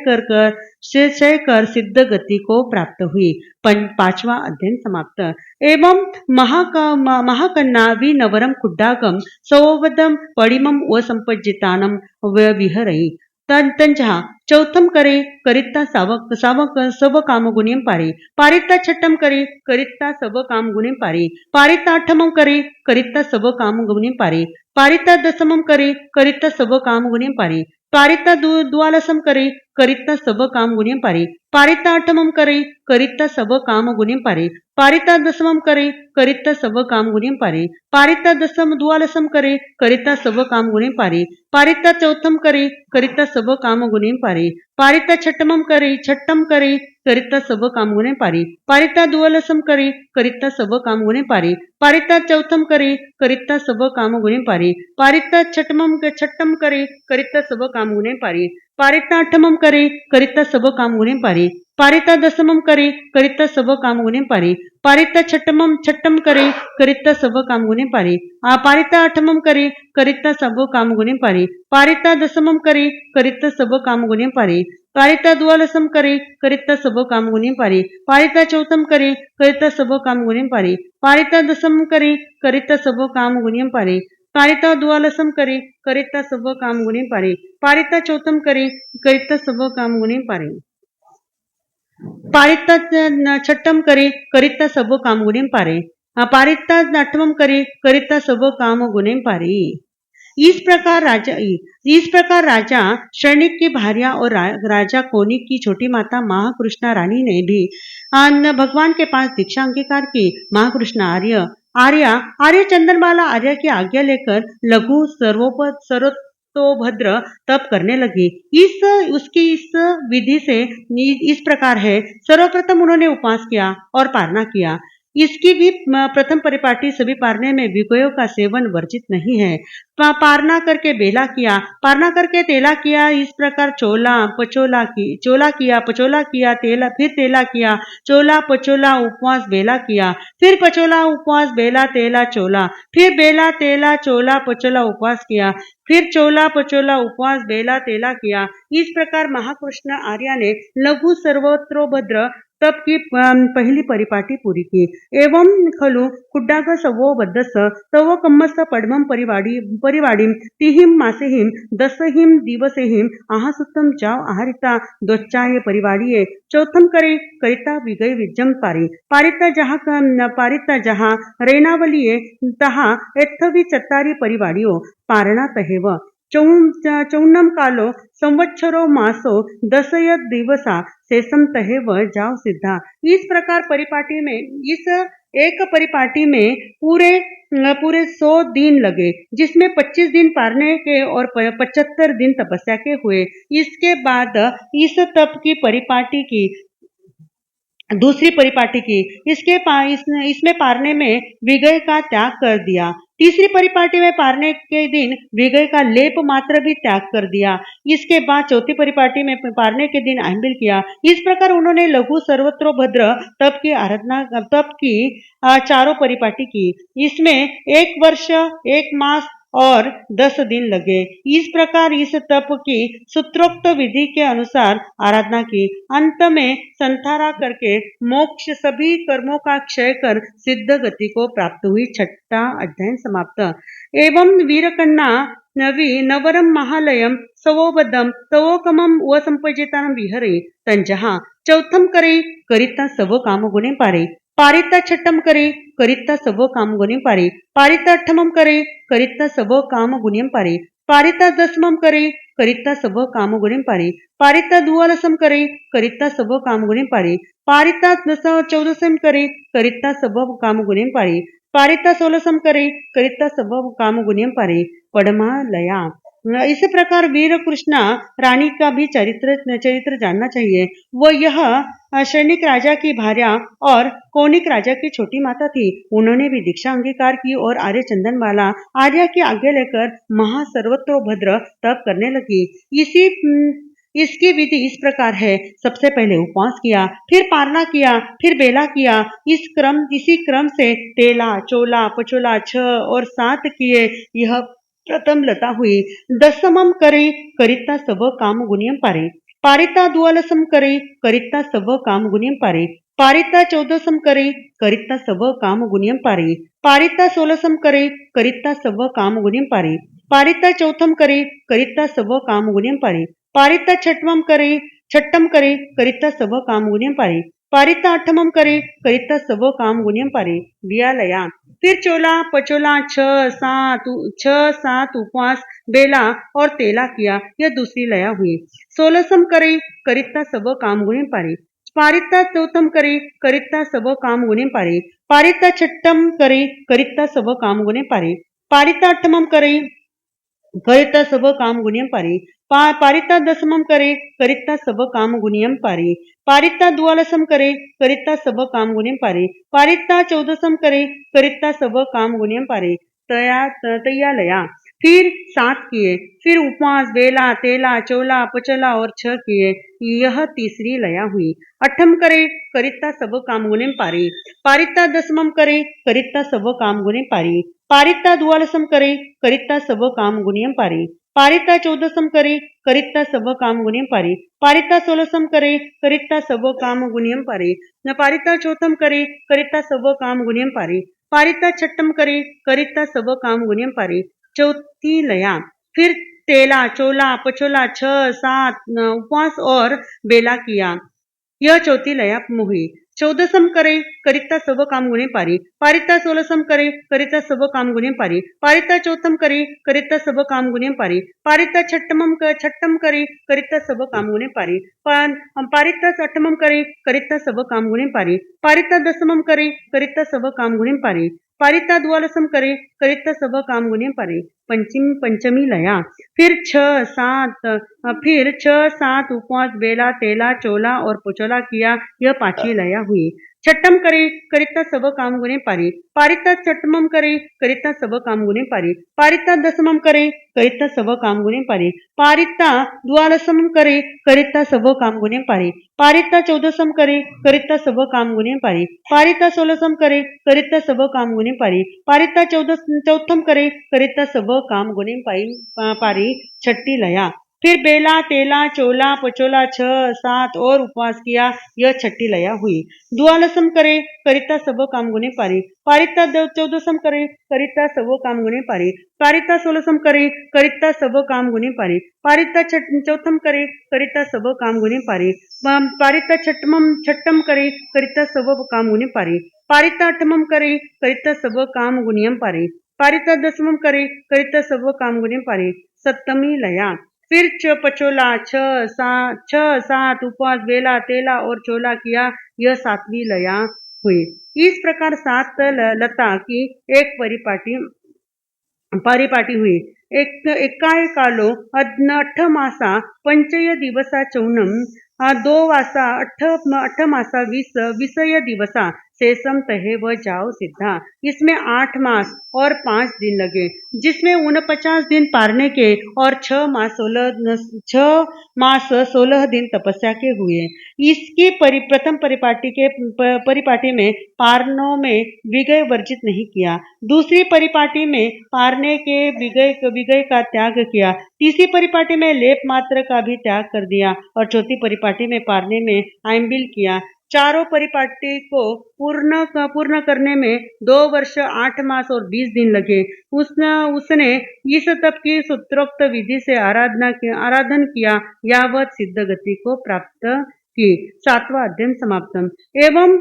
कर सिद्ध गति को प्राप्त हुई। 5वां अध्ययन समाप्त। एवं महाकन्ना विनवरम कुड्डाकम सवदम पडिमम व संपज्जितानम विहरहि। तंजहा चौथम करे करिता सब काम गुणियम पारे। पारिता छठम करे करिता सब काम गुणियम पारे। पारिता अठमम करे करिता सब काम गुणियम पारे। पारिता दशमम करे करिता सब काम गुणियम पारे। पारिता द्वादशम करे करिता सब काम गुणियम पारे। पारिता अठमम करे करिता सब काम गुणियम पारे। पारिता दशमम करे करिता सब काम गुणियम पारे। पारिता द्वादशम करे करिता सब काम गुणियम पारे। पारिता चौथम करे करिता सब काम गुणियम पारे। पारिता छठम करे करिता सब काम गुणे पारे। पारिता द्वादशम करे करिता सब काम गुणे पारे। पारिता चौथम करे करिता सब काम गुणे पारे। पारिता छठम करे करिता सब काम गुणे पारे। पारिता अठमम करे करिता सब काम गुणे पारे। पारिता दशमम करे करिता सब काम गुणे पारे। पारिता छठम करे करिता सब काम गुणे पारे। पारिता अठमम करे करिता सब काम गुणे पारे। पारिता दशमम करे करिता सब काम गुणे पारे। पारिता द्वादशम करे करिता सब काम गुणे पारे। पारिता चौथम करे करिता सब काम गुणे पारे। पारिता दशम करे करिता सब काम गुणे पारे। पारिता द्वालसम करी करिता सब काम गुणी पारी पारिता चौथम करी करिता सब काम गुणी पारी पारिता छठम करी करिता सब काम गुणी पारे पारिता अठमम करी करिता सब काम गुणे पारी। इस प्रकार राजा शरणिक की भार्या और राजा कोनिक की छोटी माता महाकृष्णा रानी ने भी भगवान के पास दीक्षा अंगीकार की। महाकृष्ण आर्य चंदनबाला आर्य की आज्ञा लेकर लघु सर्वतोभद्र तप करने लगी। उसकी इस विधि से इस प्रकार है। सर्वप्रथम उन्होंने उपवास किया और पारणा किया। इसकी भी प्रथम परिपाटी सभी पारने में विषयों का सेवन वर्जित नहीं है। पारना करके बेला किया, पारना करके तेला किया। इस प्रकार चोला किया, पचोला किया, तेला, फिर तेला किया, चोला पचोला उपवास बेला किया, फिर पचोला उपवास बेला तेला चोला, फिर बेला तेला चोला पचोला उपवास किया, फिर चोला पचोला उपवास बेला तेला किया। इस प्रकार महाकृष्ण आर्य ने लघु सर्वत्रोभद्र तप की पहली परिपाटी पूरी की। एवं खलु खुड्डाग सवो बद्धस तव कम्मस पद्मम परिवाड़ीम तिहिम मासेहिम दसहिम दिवसेहिम आहासुत्तम जाव आहारिता दोच्चाये परिवाड़िये चौथम करे करिता विगय विजम पारिता जहाँ रेनावलिये तहा एत्थवि चत्तारी परिवाड़ियो पारणा तहेव चौन्नम कालो संवत्सरो मासो दशयत दिवसा शेषम तहेव जाओ सिद्धा। इस प्रकार परिपाटी में एक परिपाटी में पूरे 100 दिन लगे, जिसमें 25 दिन पारने के और 75 दिन तपस्या के हुए। इसके बाद इस तप की परिपाटी की दूसरी परिपाटी की इसमें पारने में विगय का त्याग कर दिया। तीसरी परिपाटी में पारने के दिन विगय का लेप मात्र भी त्याग कर दिया। इसके बाद चौथी परिपाटी में पारने के दिन आंबिल किया। इस प्रकार उन्होंने लघु सर्वत्रोभद्र तप की चारों परिपाटी की। इसमें 1 वर्ष 1 मास और 10 दिन लगे। इस प्रकार इस तप की सूत्रोक्त विधि के अनुसार आराधना की। अंत में संथारा करके मोक्ष सभी कर्मों का क्षय कर सिद्ध गति को प्राप्त हुई। 6वां अध्याय समाप्त। एवं वीरकन्ना नवी नवरम महालयम सवोबद्धम तवोकमम व संपजितान विहरे तंजहा चौथम करे करिता सब काम गुणे पारे पारिता छठम करे करिता सब काम गुणे पारे पारिता अठमम करे करिता सब काम गुण्यम पारे पारिता दसमम करे करिता सब काम गुणे पारे पारिता द्वादशम करे करिता सब काम गुणे पारे पारिता 14 करे करिता सब काम गुणे पारे पारिता 16 करे करिता सब काम गुण्यम पारे पड़मा लया। इस प्रकार वीर कृष्णा रानी का भी चरित्र जानना चाहिए। वो यह शरणिक राजा की भार्या और कोनिक राजा की छोटी माता थी। उन्होंने भी दीक्षा अंगीकार की और आर्य चंदनबाला आर्य की आज्ञा लेकर महासर्वत्रोभद्र तप करने लगी। इसकी विधि इस प्रकार है। सबसे पहले उपवास किया, फिर पारना किया, फिर बेला किया। इसी क्रम से तेला, चोला, पचोला 6 और 7 किए। यह प्रथम लता हुई। दसमम करे करिता सब काम गुण्यम पारे पारिता द्वादशम करे करिता सब काम गुण्यम पारे पारिता 14 करे करिता सब काम गुण्यम पारे पारिता 16 करे करिता सब काम गुण्यम पारे पारिता चौथम करे करिता सब काम गुण्यम पारे पारिता छठम करे करिता सब काम गुण्यम पारे पारिता अठमम करे करिता सब काम गुण्यम पारे दिया लया। फिर चोला पचोला 6 7 उपवास बेला और तेला किया। यह दूसरी लया हुई। 16 करे करिता सब काम गुणे पारे पारिता चौथम करे करिता सब काम गुणे पारे पारिता छठम करे करिता सब काम गुणे पारे पारिता अठमम करे करिता सब काम गुण्यम पारे पारिता दसमम करे करिता सब काम गुण्यम पारे पारिता द्वादशम करे करिता सब काम गुण्यम पारे पारिता 14 करे करिता सब काम गुण्यम पारे तया लया। फिर 7 किए। फिर उपवास बेला तेला चोला पचला और 6 किए। यह तीसरी लया हुई। अठम करे करिता सब काम गुणे पारे पारिता दसमम करे करिता सब काम गुणे पारे पारिता द्वादशम करे करिता सब काम गुण्यम पारे पारिता 14 करे करिता सब काम गुण्यम पारे पारिता 16 करे करिता सब काम गुण्यम पारे न पारिता चौथम करे करिता सब काम गुण्यम पारे पारिता छठम करे करिता सब काम गुण्यम पारे चौथी लया। फिर तेला, चोला, पचोला, 6, 7 उपवास और बेला किया, यह चौथी लया हुई। 14 करे करिता सब काम गुणे पारी, पारिता 16 करे करिता सब काम गुणे पारी, पारिता 14 करे करिता सब काम गुणे पारी, पारिता छठम करे करिता सब काम गुणे पारी, पारिता 8 करे करिता सब काम गुणे पारी, पारिता 10 करे करिता सब काम गुणे पारी, पारिता 12 करे करिता सब काम गुणे पारी। पंचमी लया। फिर 6, 7 उपवास, बेला, तेला, चोला और पचोला किया, यह 5वीं लया हुई। छठम करे करिता सब काम गुणे पारी, पारिता 7 करे करिता सब काम गुणे पारी, पारिता 10 करे करिता सब काम गुणे पारी, पारिता 12 करे करिता सब काम गुणे पारी, पारिता 14 करे करिता सब काम गुणे पारी, पारिता 16 करे करिता सब काम गुणे पारी, पारिता 14 करे करिता सब काम गुणे पारी। छठी लया। फिर बेला, तेला, चोला, पचोला, 6, 7 और उपवास किया, यह छठी लया हुई। 12 करे करिता सब काम गुणे पारी, पारिता 14 करे करिता सब काम गुणे पारी, पारिता 16 करे करिता सब काम गुणे पारी, पारिता 4 करे करिता सब काम गुणे पारी, पारिता 6 करे करिता सब काम गुणे पारी, पारिता 8 करे करिता सब काम गुणियम पारी, पारिता 10 करे करिता सब काम गुणे पारी। सप्तमी लया। फिर पचोला, 6, 7 उपवास, बेला, तेला और चोला किया, यह 7वीं लया हुई। इस प्रकार 7 लता की एक परिपाटी हुई। एकाय कालो 8 मासा 5 दिवसा चौनम, 2 वासा 8 मासा 20 दिवसा शेषम तहे व जाओ सिद्धा। इसमें 8 मास और 5 दिन लगे, जिसमें 49 दिन पारने के और 6 मास 16 दिन तपस्या के हुए। इसकी प्रथम परिपाटी में पारनों में विगय वर्जित नहीं किया, दूसरी परिपाटी में पारने के विगय का त्याग किया, तीसरी परिपाटी में लेप मात्र का भी त्याग कर दिया और चौथी परिपाटी में पारने में आइंबिल किया। चारों परिपाटी को पूर्ण करने में 2 वर्ष 8 मास और 20 दिन लगे। उसने इस तप की सूत्रोक्त विधि से आराधन किया, यावत सिद्ध गति को प्राप्त की। 7वां अध्ययन समाप्तम। एवं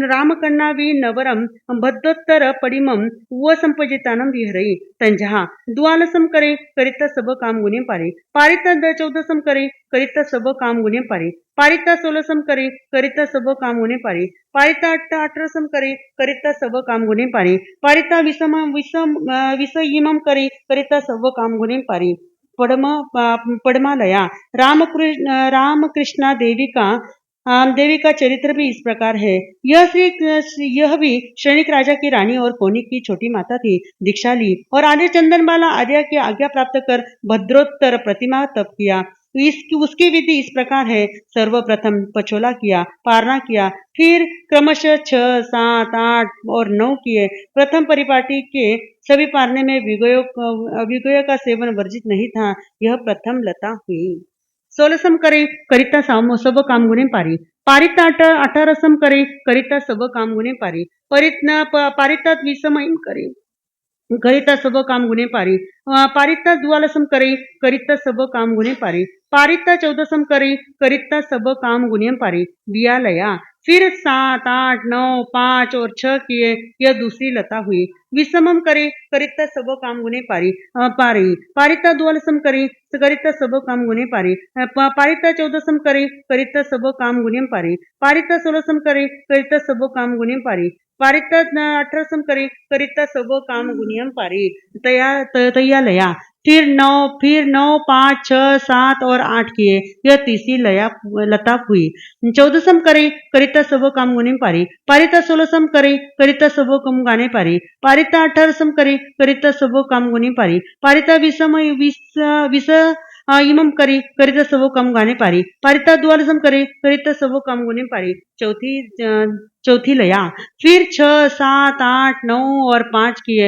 रामकन्नावी नवरम भद्दोत्तर पडिमम व संपजितानम विहरई तंजहा 12 करे करिता सब काम गुणे पारी, पारिता 14 करे करिता सब काम गुणे पारी, पारिता 16 करे करिता सब काम गुणे पारी, पारिता 18 करे करिता सब काम गुणे पारी, पारिता 20 करे करिता सब काम गुणे पारी। पद्मालया। रामकृष्णा देवी का चरित्र भी इस प्रकार है। यह भी श्रेणिक राजा की रानी और कोनी की छोटी माता थी। दीक्षा ली और आर्य चंदनबाला आर्य की आज्ञा प्राप्त कर भद्रोत्तर प्रतिमा तप किया। उसकी विधि इस प्रकार है। सर्वप्रथम पचोला किया, पारना किया, फिर क्रमशः 6, 7, 8 और 9 किए। प्रथम परिपाटी के सभी पारने में विगयों का सेवन वर्जित नहीं था। यह प्रथम लता हुई। 16 करे करिता सब काम गुणे पारी, पारिता 18 करे करिता सब काम गुणे पारी, पारिता 20 करे करिता सब काम गुणे पारी, पारिता 12 करे करिता सब काम गुणे पारी, पारिता 14 करे करिता सब काम गुणे पारी। दिया लया। फिर 7, 8, 9, 5 और 6 किए, यह दूसरी लता हुई। विषमम करे करिता सब काम गुणे पारी, पारिता 12 करे करिता सब काम गुणे पारी, पारिता 14 करे करिता सब काम गुणे पारी, पारिता 16 करे करिता सब काम गुणे पारी, पारिता 18 करे करिता सब काम गुणियम पारी। तया लया। फिर 9, 5, 6, 7 और 8 किए, यह तीसरी लता हुई। 14 करे करिता सब काम गुणे पारी, पारिता 16 करे करिता सब काम गाने पारी, पारिता 18 करे करिता सब काम गुणे पारी, पारिता 20 इमम करे करिता सब काम गाने पारी, पारिता 12 करे करिता सब काम गुणे पारी। चौथी लया। फिर 6, 7, 8, 9 और 5 किए,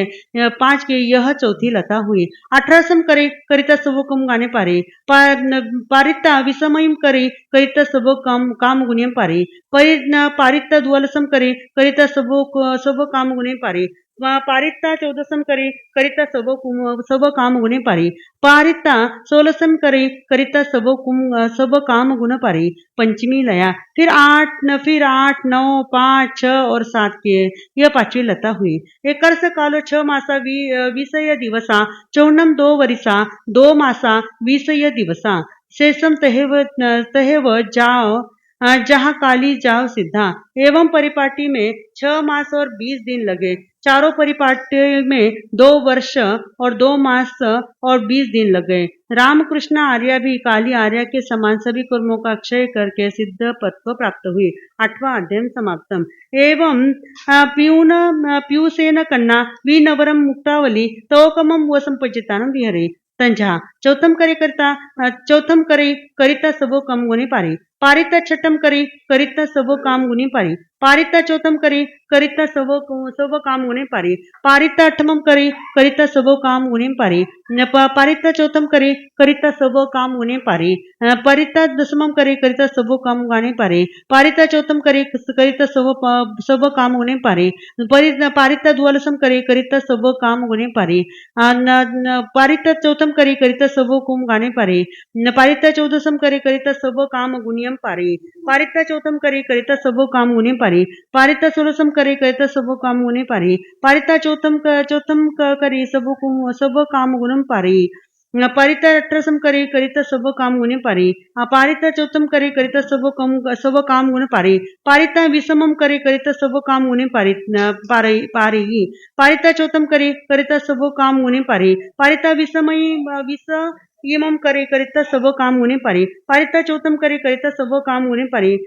यह चौथी लता हुई। 18 करे करिता सब काम गाने पारी, पारिता 20 करे करिता सब काम गुणे पारी, पारिता 12 करे करिता सब काम गुणे पारी, पारिता चौदसम करी करिता सब काम गुणे पारी पारिता सोलसम करी करिता सब काम गुण पारी पंचमी लया फिर 8 9 5 6 और 7 किए यह पांचवी लता हुई एक वर्ष कालो 6 मासा 20 दिवसा चौनम 2 वरिसा 2 मासा 20 दिवसा शेषम तहेव जाओ जहाँ काली जाओ सिद्धा एवं परिपाटी में 6 मास और 20 दिन लगे चारों परिपाटी में 2 वर्ष और 2 मास और 20 दिन लगे रामकृष्ण आर्य भी काली आर्य के समान सभी कर्मों का क्षय करके सिद्ध पद को प्राप्त हुई 8वां अध्ययन समाप्तम एवं पीयूसेन कन्ना वी नवरम मुक्तावली तवकमम वसंपजितानम विहरे तंजा चौथम करे करिता सबो कम गुने पारी पारिता छठम करी करिता सबो काम गुने पारी पारिता चौथम करी करिता सबो काम गुने पारी पारिता अठमम करी करिता सबो काम गुने पारी पारिता चौथम करी करिता सबो काम गुने पारी पारिता दसमम करी करिता सबो काम गाने पारी पारिता चौथम करी करिता सबो काम गुने पारी पारिता द्वादशम करी करिता सबो काम गुने पारी पारिता चौथम करी करिता सबो कुम गाने पारी पारिता चौदसम करी करिता सबो काम गुनियम पारी पारिता चौथम करी करिता सबो काम गुने पारी पारिता सोलसम करी करिता सबो काम गुने पारी पारिता चौथम करी सबो काम गुणम पारी पारिता अठरसम करी करिता सबो काम गुणे पारी पारिता चौथम करी करिता सबो काम गुण पारी पारिता विषमम करी करिता सबो काम गुणे पारी पारी पारिता चौथम करी करिता सबो काम गुणे पारी पारिता विषमम करी करिता सबो काम गुणे पारी पारिता चौथम करी करिता सबो काम गुणे पारी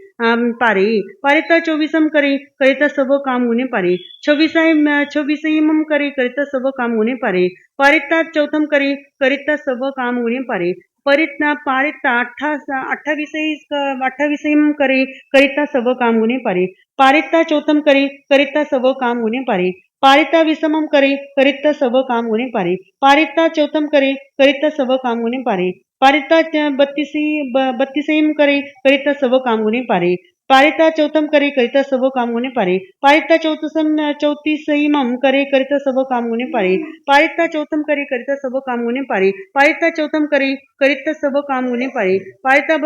पारी पारिता चौबीसम करी करिता सबो काम गुणे पारी छब्बीसम करी करिता सबो काम गुणे पारी पारिता चौथम करी करिता सबो काम गुणे पारी पारिता 28 करी करिता सबो काम गुणे पारी पारिता चौथम करी करिता सबो काम गुणे पारी पारिता विषमम करी करिता सबो काम गुणे पारी पारिता चौथम करी करिता सबो काम गुणे पारी पारिता 32 करी करिता सबो काम गुणे पारी पारिता चौथम करी करिता सबो काम गुणे पारी पारिता 34 करी करिता सबो काम गुणे पारी पारिता चौथम करी करिता सबो काम गुणे पारी पारिता चौथम करी करिता सबो काम गुणे पारी पारिता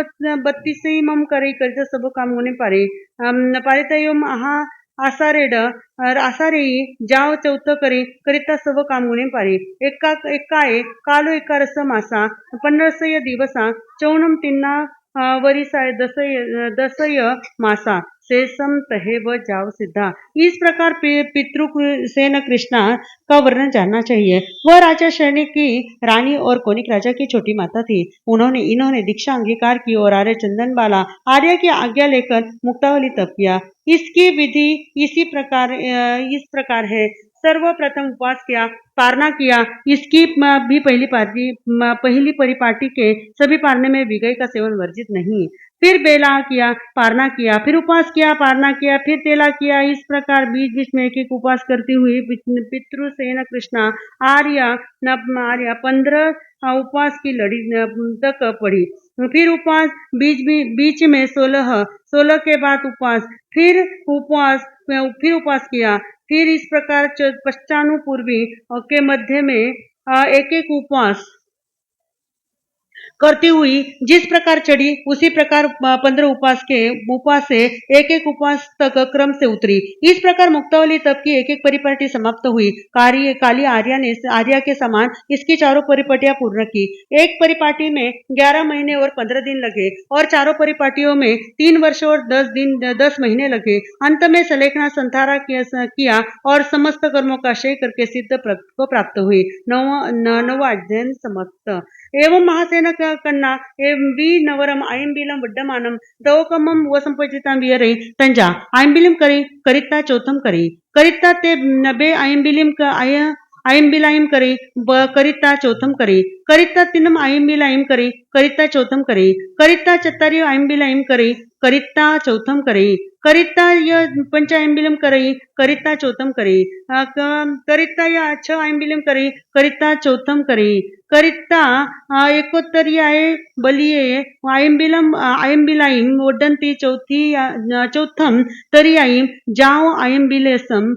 32 करी करिता सबो काम गुणे पारी पारिता योम आसारे जाओ चौथ करी करिता सबो काम गुणे पारी एकाए कालो एकारस मासा 15 दिवसा चौनम तिन्ना वरिसाय दसय मासा शेषम तहेव जाव सिद्धा इस प्रकार पितृसेन कृष्णा का वर्णन जानना चाहिए वह राजा शरणी की रानी और कोनिक राजा की छोटी माता थी इन्होंने दीक्षा अंगीकार की और आर्य चंदन बाला आर्य की आज्ञा लेकर मुक्तावली तप किया इसकी विधि इस प्रकार है सर्वप्रथम उपवास किया पारना किया इसकी भी पहली परिपाटी के सभी पारने में विगय का सेवन वर्जित नहीं फिर बेला किया पारना किया फिर उपवास किया पारना किया फिर तेला किया इस प्रकार बीच बीच में एक उपवास करती हुई पितृसेन कृष्णा आर्य 15 उपवास की लड़ी तक पड़ी फिर उपवास बीच में 16 के बाद उपवास फिर उपवास किया फिर इस प्रकार पश्चानुपूर्वी के मध्य में एक उपवास करती हुई जिस प्रकार चढ़ी उसी प्रकार 15 उपवास से एक उपवास तक क्रम से उतरी इस प्रकार मुक्तावली तप की एक परिपाटी समाप्त हुई काली आर्या के समान इसकी चारों परिपाटियां पूर्ण की एक परिपाटी में 11 महीने और 15 दिन लगे और चारों परिपाटियों में 3 वर्ष और 10 महीने लगे अंत में सलेखना संथारा किया और समस्त कर्मों का क्षय करके सिद्ध को प्राप्त हुई नवा अध्ययन समाप्त एवं महासेन कन्ना वी नवरम आयंबिलम वड्डमानम दवकमम वसंपजितां विहरे तंजा आयंबिलिम करी करिता चौथम करी करिता ते नबे आयंबिलाइम करी करिता चौथम करी करिता तिनम आयंबिलाइम करी करिता चौथम करी करिता चत्तारी आयंबिलाइम करी करिता चौथम करी करिता पंच आयंबिलम करी करिता चौथम करी करिता 6 आयंबिलम करी करिता चौथम करी करिता एकोत्तरियाय बलिये आयंबिलाइम वोडंती चौथम तरियाइम जाओ आयंबिलेसम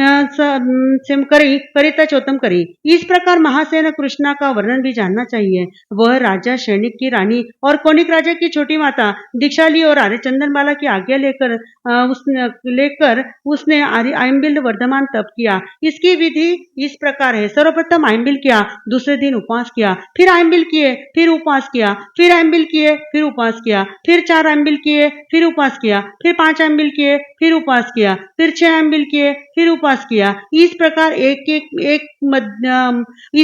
सिम करी करिता चौतम करी। इस प्रकार महासेन कृष्णा का वर्णन भी जानना चाहिए। वह राजा सैनिक की रानी और कौनिक राजा की छोटी माता दीक्षा ली और आर्य चंदनबाला की आज्ञा उसने आइम्बिल वर्धमान तप किया। इसकी विधि इस प्रकार है। सर्वप्रथम आइम्बिल किया, दूसरे दिन उपवास किया, फिर आइम्बिल किए, फिर उपवास किया, फिर आइम्बिल किए, फिर उपवास किया, फिर 4 आइम्बिल किए, फिर उपवास किया, फिर 5 आइम्बिल किए, फिर उपवास किया, फिर 6 आइम्बिल किए, फिर उपवास किया। इस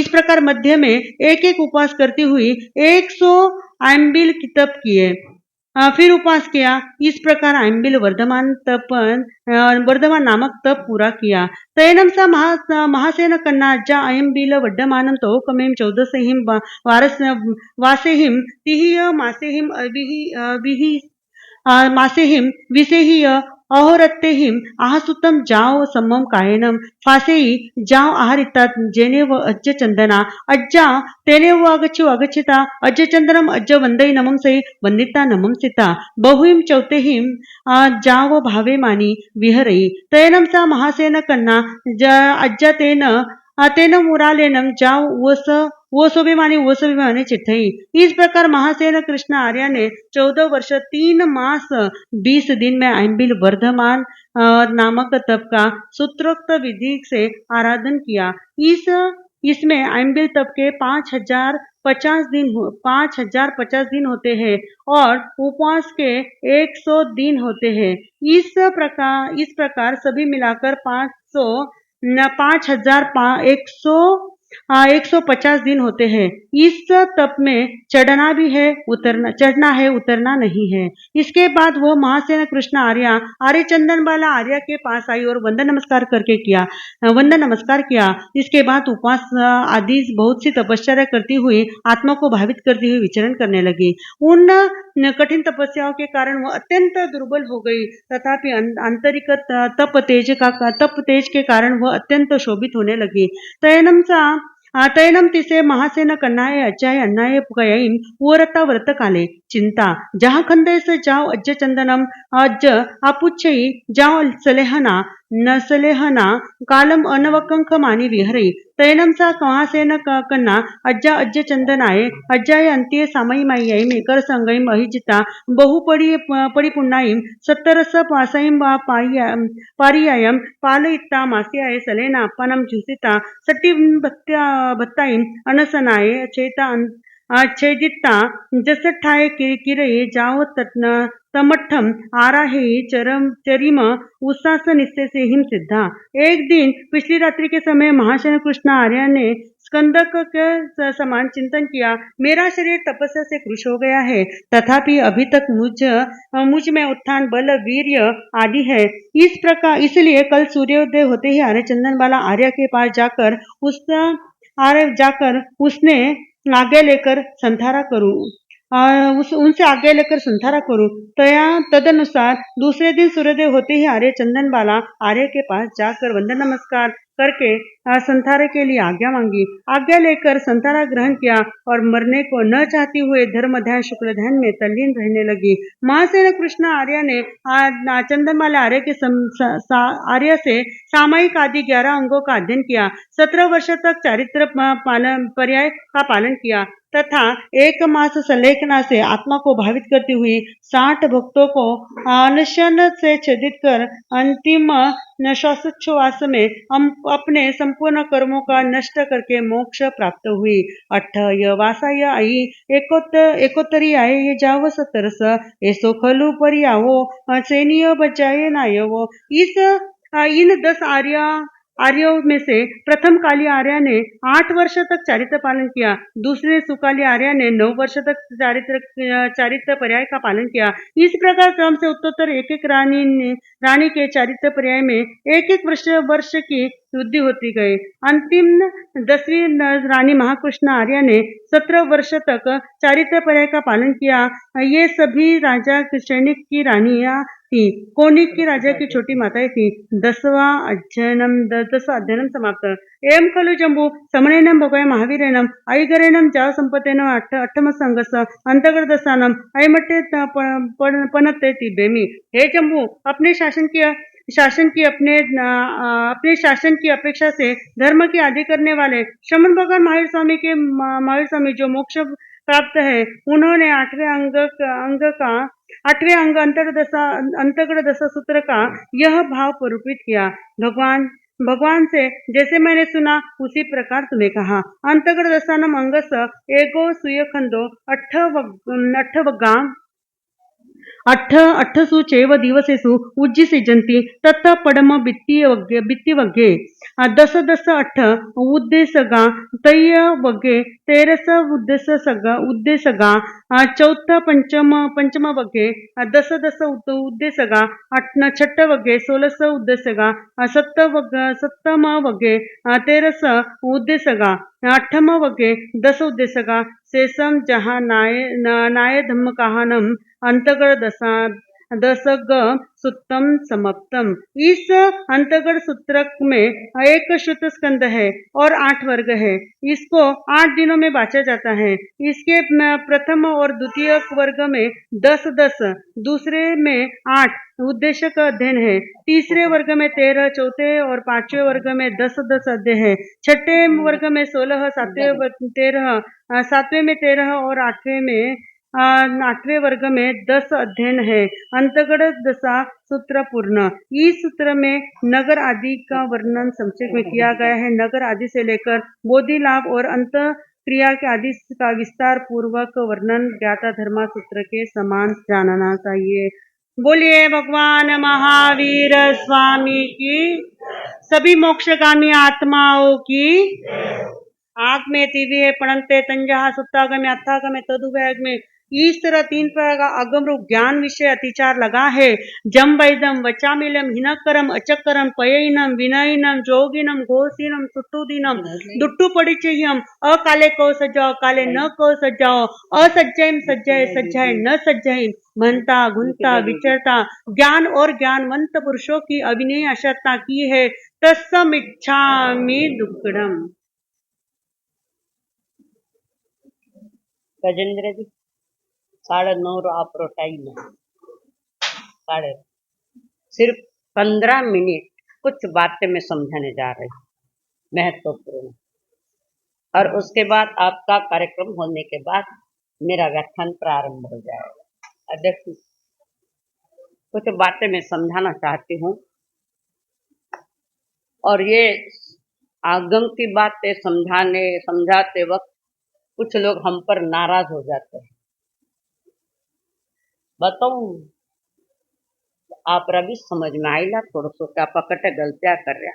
प्रकार मध्य में एक एक उपवास करती हुई 100 आइम्बिल तप किए। फिर उपवास किया। इस प्रकार आइम्बिल वर्धमान नामक तप पूरा किया। तैनं सा महासेन कन्ना अज्जा अयम्बिल वड्डमानं तोकमें 14 वासेहिम तिहिय मासेहिम विसेहिय अहोरत्तेहिम आहसुतम जाव सम्मम कायनम फासेई जाव आहरितात जेने व अज्ज चंदना अज्जा तेने व अगच्छिता अज्ज चंदनम अज्ज वंदई नमम सई वंदिता नमम सिता बहुम चौतेहिम जाव भावे मानी विहरई तैनम सा महासेन कन्ना अज्जा तेन मुरालेनम जाव वो सोभिमानी चिट्ठई। इस प्रकार महासेन कृष्ण आर्य ने 14 वर्ष 3 मास 20 दिन में आइम्बिल वर्धमान नामक तप का सूत्रोक्त विधि से आराधन किया। इसमें आइम्बिल तप के 5050 दिन होते हैं और उपवास के 100 दिन होते हैं। इस प्रकार सभी मिलाकर 150 दिन होते हैं। इस तप में चढ़ना है, उतरना नहीं है। इसके बाद वो महासेन कृष्ण आर्य चंदनबाला आर्य के पास आई और वंदन नमस्कार किया। इसके बाद उपवास आदि बहुत सी तपस्या करती हुई आत्मा को भावित करती हुई विचरण करने लगी। उन कठिन तपस्याओं के कारण वह अत्यंत दुर्बल हो गई, तथापि आंतरिक तप तेज के कारण वह अत्यंत शोभित होने लगी। तैनम तिसे महासेन कन्नाय अज्जाय अन्नाय पुकयीम उरता व्रत काले चिंता जहाँ खंदेस जाओ अज्ज चंदनम अज्ज आपुच्छई जाओ सलेहना कालम अनवकंख मानी विहरई तैनम सा महासेन कन्ना अज्जा अज्ज चंदनाय अज्जाय अंत्य सामयी माई मेकर संगईम अहिजिता बहु पड़ी पुन्नाईम सत्तरस पासईम पारियायम पालयिता मास्याय सलेना अपनम झुसिता सट्टी भत्ताईम अनसनाय छेदिता जसठाय किरये जाव तमठम आराहे चरिम उसास निस्से हिम सिद्धा। एक दिन पिछली रात्रि के समय महाशय कृष्ण आर्य ने स्कंदक के समान चिंतन किया। मेरा शरीर तपस्या से कृश हो गया है, तथापि अभी तक मुझ में उत्थान बल वीर्य आदि है। इसलिए कल सूर्योदय होते ही आर्य चंदनबाला आर्य के पास जाकर उसने आज्ञा लेकर संधारा करूं। उनसे आज्ञा लेकर संधारा करूं। तदनुसार दूसरे दिन सूर्योदय होते ही आर्य चंदनबाला आर्य के पास जाकर वंदन नमस्कार करके संधारे के लिए आज्ञा मांगी। आज्ञा लेकर संधारा ग्रहण किया और मरने को न चाहती हुए धर्म ध्यान शुक्ल ध्यान में तल्लीन रहने लगी। महासेन कृष्ण आर्य ने चंदनबाला आर्य से सामयिक आदि 11 अंगों का अध्ययन किया। 17 वर्ष तक चारित्र पर्याय का पालन किया तथा 1 मास सलेखना से आत्मा को भावित करती हुई 60 भक्तों को अनशन से छेदित कर अंतिम श्वासोच्छ्वास में अपने संपूर्ण कर्मों का नष्ट करके मोक्ष प्राप्त हुई। 8 वासाय आई एकोत्तरी आये ये जाव सतरस ऐसो खलु परियावो सैनिय बचाए नायवो। इन 10 आर्यों में से प्रथम काली आर्य ने 8 वर्ष तक चारित्र पालन किया। दूसरे सुकाली आर्य ने 9 वर्ष तक चारित्र पर्याय का पालन किया। इस प्रकार क्रम से उत्तरोत्तर एक रानी के चारित्र पर्याय में एक वर्ष की वृद्धि होती गई। अंतिम 10वीं रानी महाकृष्ण आर्य ने 17 वर्ष तक चारित्र पर्याय का पालन किया। ये सभी राजा सैनिक की रानियां थी, कौनिक की राजा की छोटी माताएं थी। 10वां अध्ययन समाप्त। एवं खलु जम्बू समनेनम भगवाय महावीरेनम ऐगरेनम जाव संपतेन अठम संगस अंतर्गतसानम ऐमट्टे पनते तिबेमी। हे जम्बू, अपने शासन की शासन की अपने शासन की अपेक्षा से धर्म की आदि करने वाले श्रमण भगवान महावीर स्वामी जो मोक्ष प्राप्त है, उन्होंने आठवें अंग अंतर्गत दशा सूत्र का यह भाव निरूपित किया। भगवान से जैसे मैंने सुना उसी प्रकार तुम्हें कहा। अंतर्गत दशानम अंगस एगो सुयखंदो अट्ठवग्गा अट्ठसु चैव दिवसेषु उज्जीषयन्ति ततः पडम बित्तिवग्गे दश अट्ठ उद्देशगा तय्य वग्गे तेरस उद्देशगा चौथ पंचम वग्गे दश उद्देशगा छठ वग्गे 16 उद्देशगा सप्तम वग्गे 13 उद्देशगा अठम वग्गे 10 उद्देशगा शेषम जहाँ नाय धम्म कहानम अंतर्गत दशग सुत्तम समाप्तम। इस अंतर्गत सूत्र में एक श्रुत स्कंद है और 8 वर्ग है। इसको 8 दिनों में बांटा जाता है। इसके प्रथम और द्वितीय वर्ग में 10-10, दूसरे में 8 उद्देश्य का अध्ययन है। तीसरे वर्ग में 13, चौथे और पांचवें वर्ग में 10-10 अध्ययन है। छठे वर्ग में 16, सातवें में 13 और आठवें वर्ग में 10 अध्ययन है। अंतर्गत दशा सूत्र पूर्ण। इस सूत्र में नगर आदि का वर्णन संक्षेप में किया गया है। नगर आदि से लेकर बोधि लाभ और अंत क्रिया के आदि का विस्तार पूर्वक वर्णन ज्ञाता धर्मा सूत्र के समान जानना चाहिए। बोलिए भगवान महावीर स्वामी की, सभी मोक्षगामी आत्माओं की। आग में तीव्र पणंते तंजहा सुत्तागमे अत्थागमे तदुभयग में इस तरह 3 प्रकार का अगम रूप ज्ञान विषय अतिचार लगा है। जम वैदम वचामिलम हिनकरम अचकरम पयिनम विनयिनम जोगिनम घोषिनम सुट्टुदीनम दुट्टू परिचयम अकाले को सजाओ काले न को सजाओ असज्जयम सज्जय न सज्जय मनता गुनता विचरता ज्ञान और ज्ञानवंत पुरुषों की अभिनय अशर्ता की है। तस्समिच्छामि दुक्कडम। गजेंद्र जी 9:30 आपरो टाइम है। सिर्फ 15 मिनट कुछ बातें मैं समझाने जा रही हूँ, महत्वपूर्ण। और उसके बाद आपका कार्यक्रम होने के बाद मेरा व्याख्यान प्रारंभ हो जाएगा। अध्यक्ष, कुछ बातें मैं समझाना चाहती हूँ। और ये आगम की बातें समझाते वक्त कुछ लोग हम पर नाराज हो जाते हैं। बताऊं, आप रवि समझ में आईला थोड़ा सो क्या पकटे गलतियां कर रहा।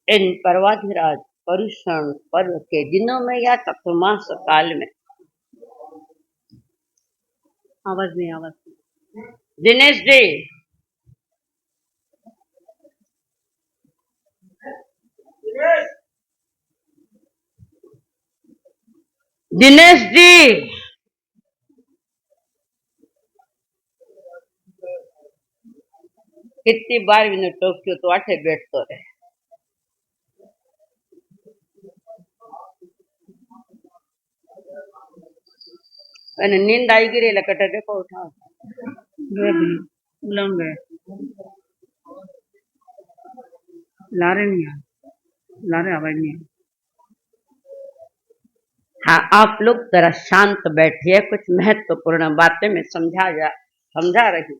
इन पर्वाधिराज परुषण पर्व के दिनों में या चतुर्मास काल में आवाज दिनेश जी, दिनेश जी, कितनी बार मैंने टोक्यो तो आठे बैठतो रहे। અને નીંદ આવી ગઈ એટલે કટે દેખો ઉઠાओ लंबे लारे नहीं लारे आवाज नहीं। हाँ, आप लोग जरा शांत बैठिए, कुछ महत्वपूर्ण बातें मैं समझा रही।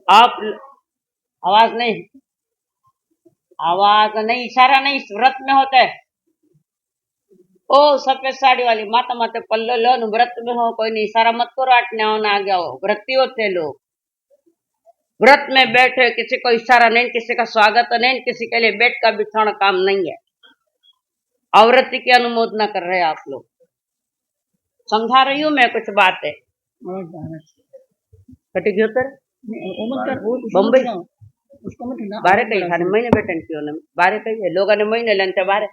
आप आवाज नहीं, इशारा नहीं, व्रत में होता है। ओ सफेद साड़ी वाली माता माते पल्लो लो न व्रत में हो, कोई नहीं इशारा मत करो, आटने आओ ना आ गया हो। व्रती होते लोग व्रत में बैठे, किसी को इशारा नहीं, किसी का स्वागत नहीं, किसी के लिए बेड का बिछाना काम नहीं है। अव्रती की अनुमोदना कर रहे हैं आप लोग। समझा रही हूँ मैं कुछ बातें। कटी गयो तर बम्बई बारे कही खाने महीने बैठन क्यों न बारे कही है लोगों ने महीने लेने बारे।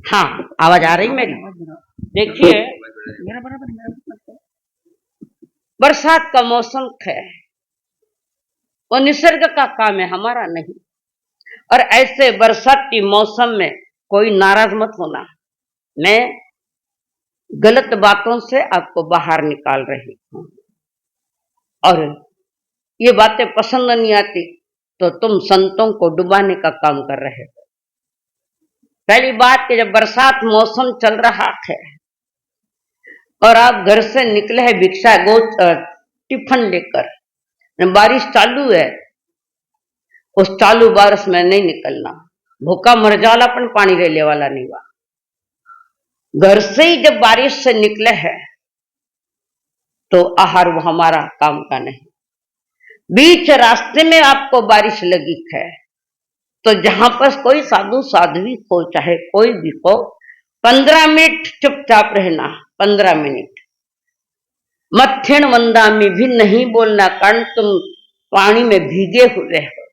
हाँ, आवाज आ रही मेरी? देखिए, बरसात का मौसम है, वो निसर्ग का काम है, हमारा नहीं। और ऐसे बरसात की मौसम में कोई नाराज मत होना। मैं गलत बातों से आपको बाहर निकाल रही हूं, और ये बातें पसंद नहीं आती तो तुम संतों को डुबाने का काम कर रहे हो। पहली बात कि जब बरसात मौसम चल रहा है और आप घर से निकले हैं भिक्षा टिफिन लेकर, बारिश चालू है, उस चालू बारिश में नहीं निकलना, भूखा मर जाला पण पानी रेले वाला नहीं हुआ। घर से ही जब बारिश से निकले हैं तो आहार वो हमारा काम का नहीं। बीच रास्ते में आपको बारिश लगी है तो जहां पर कोई साधु साध्वी हो, चाहे कोई भी हो, 15 मिनट चुपचाप रहना। 15 मिनट मत्थेण वंदा में भी नहीं बोलना, कारण तुम पानी में भीगे हुए हो।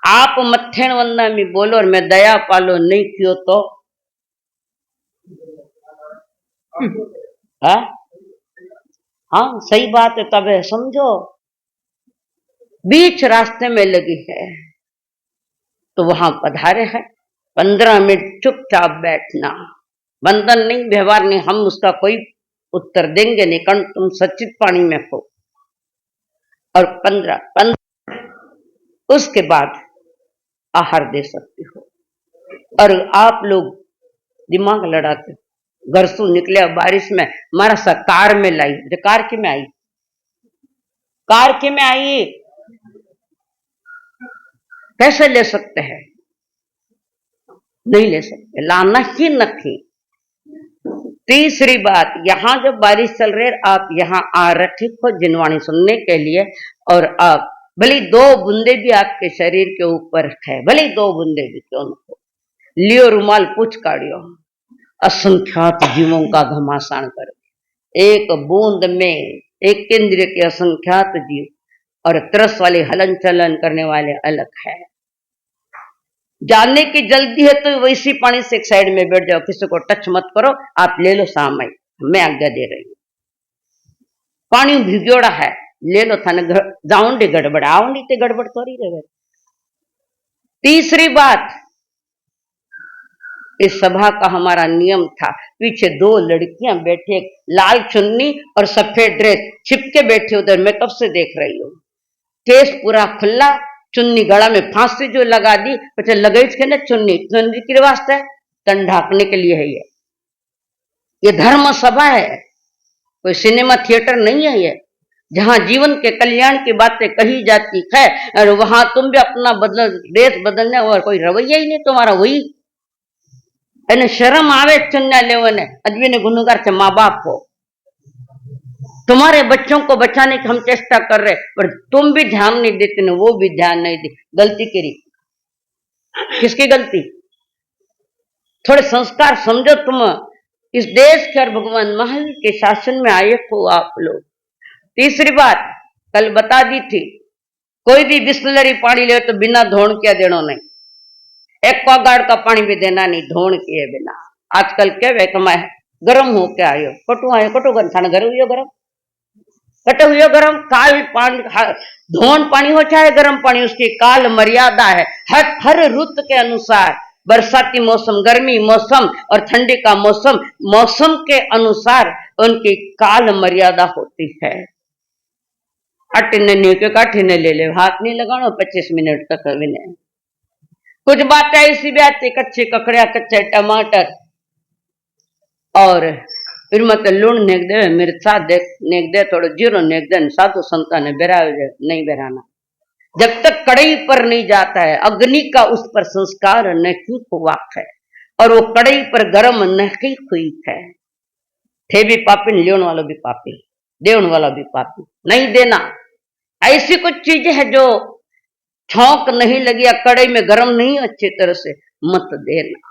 आप मत्थेण वंदा में बोलो और मैं दया पालो नहीं कियो तो हाँ सही बात है, तब है समझो। बीच रास्ते में लगी है तो वहां पधारे हैं, 15 मिनट चुपचाप बैठना, बंधन नहीं, व्यवहार नहीं, हम उसका कोई उत्तर देंगे नहीं, कारण तुम सचित पानी में हो। और 15 उसके बाद आहार दे सकती हो। और आप लोग दिमाग लड़ाते, घर से निकले बारिश में, मारा सा कार में लाई, कार के में आई, कार के में आई, कैसे ले सकते हैं? नहीं ले सकते, लाना ही नहीं। तीसरी बात, यहां जब बारिश चल रही है, आप यहां आ रखे हो जिनवाणी सुनने के लिए, और आप भले 2 बूंदे भी आपके शरीर के ऊपर है, भले 2 बूंदे भी क्यों न हो, लियो रुमाल पूछ काढ़ियो, असंख्यात जीवों का घमासान कर, एक बूंद में एक इंद्रिय के असंख्यात जीव, और तरस वाले हलन चलन करने वाले अलग है। जानने की जल्दी है तो वैसी पानी से एक साइड में बैठ जाओ, किसी को टच मत करो, आप ले लो सामय, मैं आज्ञा दे रही हूं। पानी भिगोड़ा है, ले लो, थाने जाऊंडी गड़बड़ आऊंडी ते गड़बड़ थोड़ी रहे। तीसरी बात, इस सभा का हमारा नियम था, पीछे 2 लड़कियां बैठे, लाल चुन्नी और सफेद ड्रेस छिपके बैठे, उधर मैं कब से देख रही हूं, केस पूरा खुला, चुन्नी गला में फांसी जो लगा दी, पीछे लगे के ना चुन्नी, चुन्नी के वास्ते तन ढाकने के लिए है। ये धर्म सभा है, कोई सिनेमा थिएटर नहीं है ये, जहां जीवन के कल्याण की बातें कही जाती है, और वहां तुम भी अपना ड्रेस बदलने और कोई रवैया ही नहीं तुम्हारा वही। એને शर्म आवे चुन्ना लेवने, अजवी ने गुनहगार से माँ बाप हो, तुम्हारे बच्चों को बचाने की हम चेष्टा कर रहे, पर तुम भी ध्यान नहीं देते ना, वो भी ध्यान नहीं दी, गलती करी, किसकी गलती? थोड़े संस्कार समझो तुम, इस देश के और भगवान महावीर के शासन में आए हो आप लोग। तीसरी बात कल बता दी थी, कोई भी बिस्लरी पानी ले तो बिना धोण के देना नहीं, एक्वागार्ड का पानी भी देना नहीं धोण के बिना। आजकल के वे कमाए गरम हो के आयो, कटु आयो, कटु गरम थाने घर हुई गरम, कटे हुए गरम, काल पानी, धोन पानी हो चाहे गर्म पानी, उसकी काल मर्यादा है। हर रुत के अनुसार, बरसाती मौसम, गर्मी मौसम और ठंडी का मौसम, मौसम के अनुसार उनकी काल मर्यादा होती है। अटिने के काठिने ले ले, हाथ नहीं लगाना 25 मिनट तक विने। कुछ बातें ऐसी भी आती, कच्चे ककड़िया, कच्चे टमाटर, और फिर मत लूण नेक दे, मिर्चा नेक दे, थोड़ा जीरो नेक दे, साधु संता ने बेरावे नहीं बेराना। जब तक कड़ाई पर नहीं जाता है, अग्नि का उस पर संस्कार नहीं हुआ है, और वो कड़ाई पर गर्म नहीं हुई है। थे भी पापी, लेन वाला भी पापी, देवन वाला भी पापी, नहीं देना। ऐसी कुछ चीजें है जो छौंक नहीं लगी या कड़ाई में गर्म नहीं अच्छी तरह से, मत देना।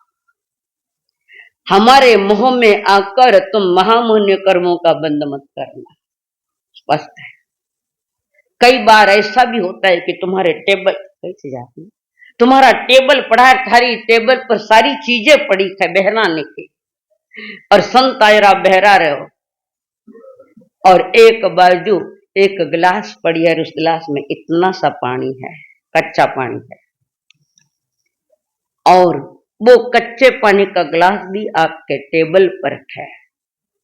हमारे मुंह में आकर तुम महामुन्य कर्मों का बंद मत करना, स्पष्ट है। कई बार ऐसा भी होता है कि तुम्हारे टेबल कैसे जाती है, तुम्हारा टेबल पड़ा है, थारी टेबल पर सारी चीजें पड़ी है बहराने की, और संत आयरा बहरा रहे हो, और एक बाजू एक गिलास पड़ी है, उस गिलास में इतना सा पानी है, कच्चा पानी है, और वो कच्चे पानी का गिलास भी आपके टेबल पर है।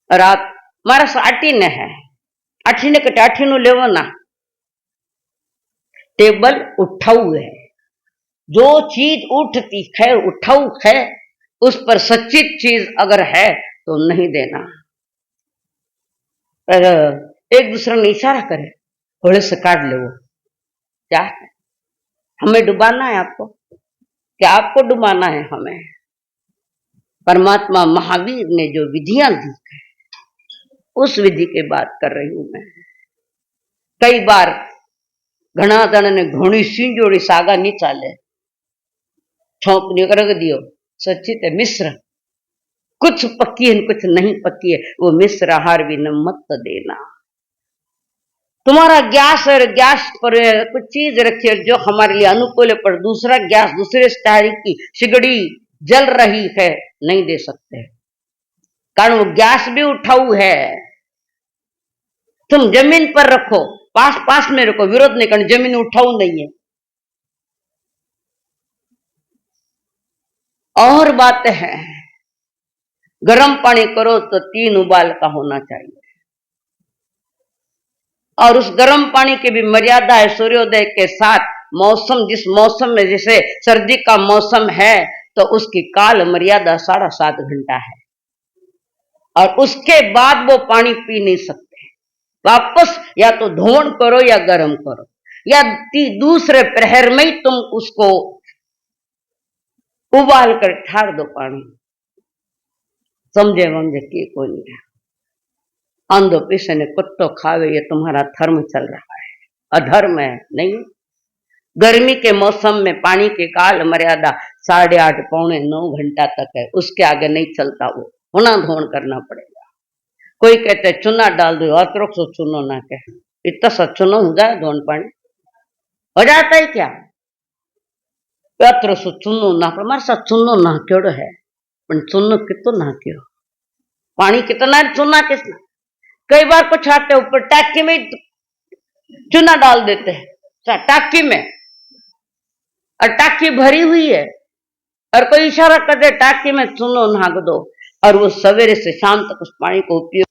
रात मारस आटीने है आठीने कटे आठीनु लेवना टेबल उठाऊ है जो चीज उठती है उठाऊ है उस पर सच्ची चीज अगर है तो नहीं देना पर एक दूसरे ने इशारा करे घोड़े से काट ले वो क्या है हमें डुबाना है आपको क्या आपको डुबाना है हमें परमात्मा महावीर ने जो विधियां दी उस विधि की बात कर रही हूं मैं कई बार घना जन ने घोड़ी सींजोड़ी सागा नहीं चाले छोंकनी रख दियो सच्ची ते मिश्र कुछ पक्की है कुछ नहीं पक्की है वो मिश्र आहार भी न मत देना तुम्हारा गैस और गैस पर कुछ चीज रखिए जो हमारे लिए अनुकूल है पर दूसरा गैस दूसरे स्टाइल की सिगड़ी जल रही है नहीं दे सकते कारण वो गैस भी उठाऊ है तुम जमीन पर रखो पास पास में रखो विरोध नहीं करना जमीन उठाऊ नहीं है और बात है गर्म पानी करो तो 3 उबाल का होना चाहिए और उस गर्म पानी की भी मर्यादा है सूर्योदय के साथ मौसम जिस मौसम में जैसे सर्दी का मौसम है तो उसकी काल मर्यादा 7.5 घंटा है और उसके बाद वो पानी पी नहीं सकते वापस या तो धोन करो या गर्म करो या दूसरे प्रहर में ही तुम उसको उबाल कर ठार दो पानी समझे वमझे कि कोई नहीं अंधो पीछे ने कुत्तो खावे ये तुम्हारा धर्म चल रहा है अधर्म है नहीं गर्मी के मौसम में पानी की काल मर्यादा 8:30 पौने 9 घंटा तक है उसके आगे नहीं चलता वो होना धोन करना पड़ेगा कोई कहते चुना डाल दो अतरोक सो चुनो ना कहे इतना सा चुनो हो जाए धोन पानी हो जाता है क्या अतरो सो चुनो ना पर मारे साथ चुनो ना क्यों है पर चुनो कितो ना क्यों पानी कितना चुना किसना कई बार कुछ आते ऊपर टाकी में चुना डाल देते हैं टाकी में और टाकी भरी हुई है और कोई इशारा कर दे टाकी में चुनो नाक दो और वो सवेरे से शाम तक उस पानी को उपयोग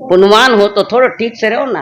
पुनवान हो तो थोड़ा ठीक से रहो ना।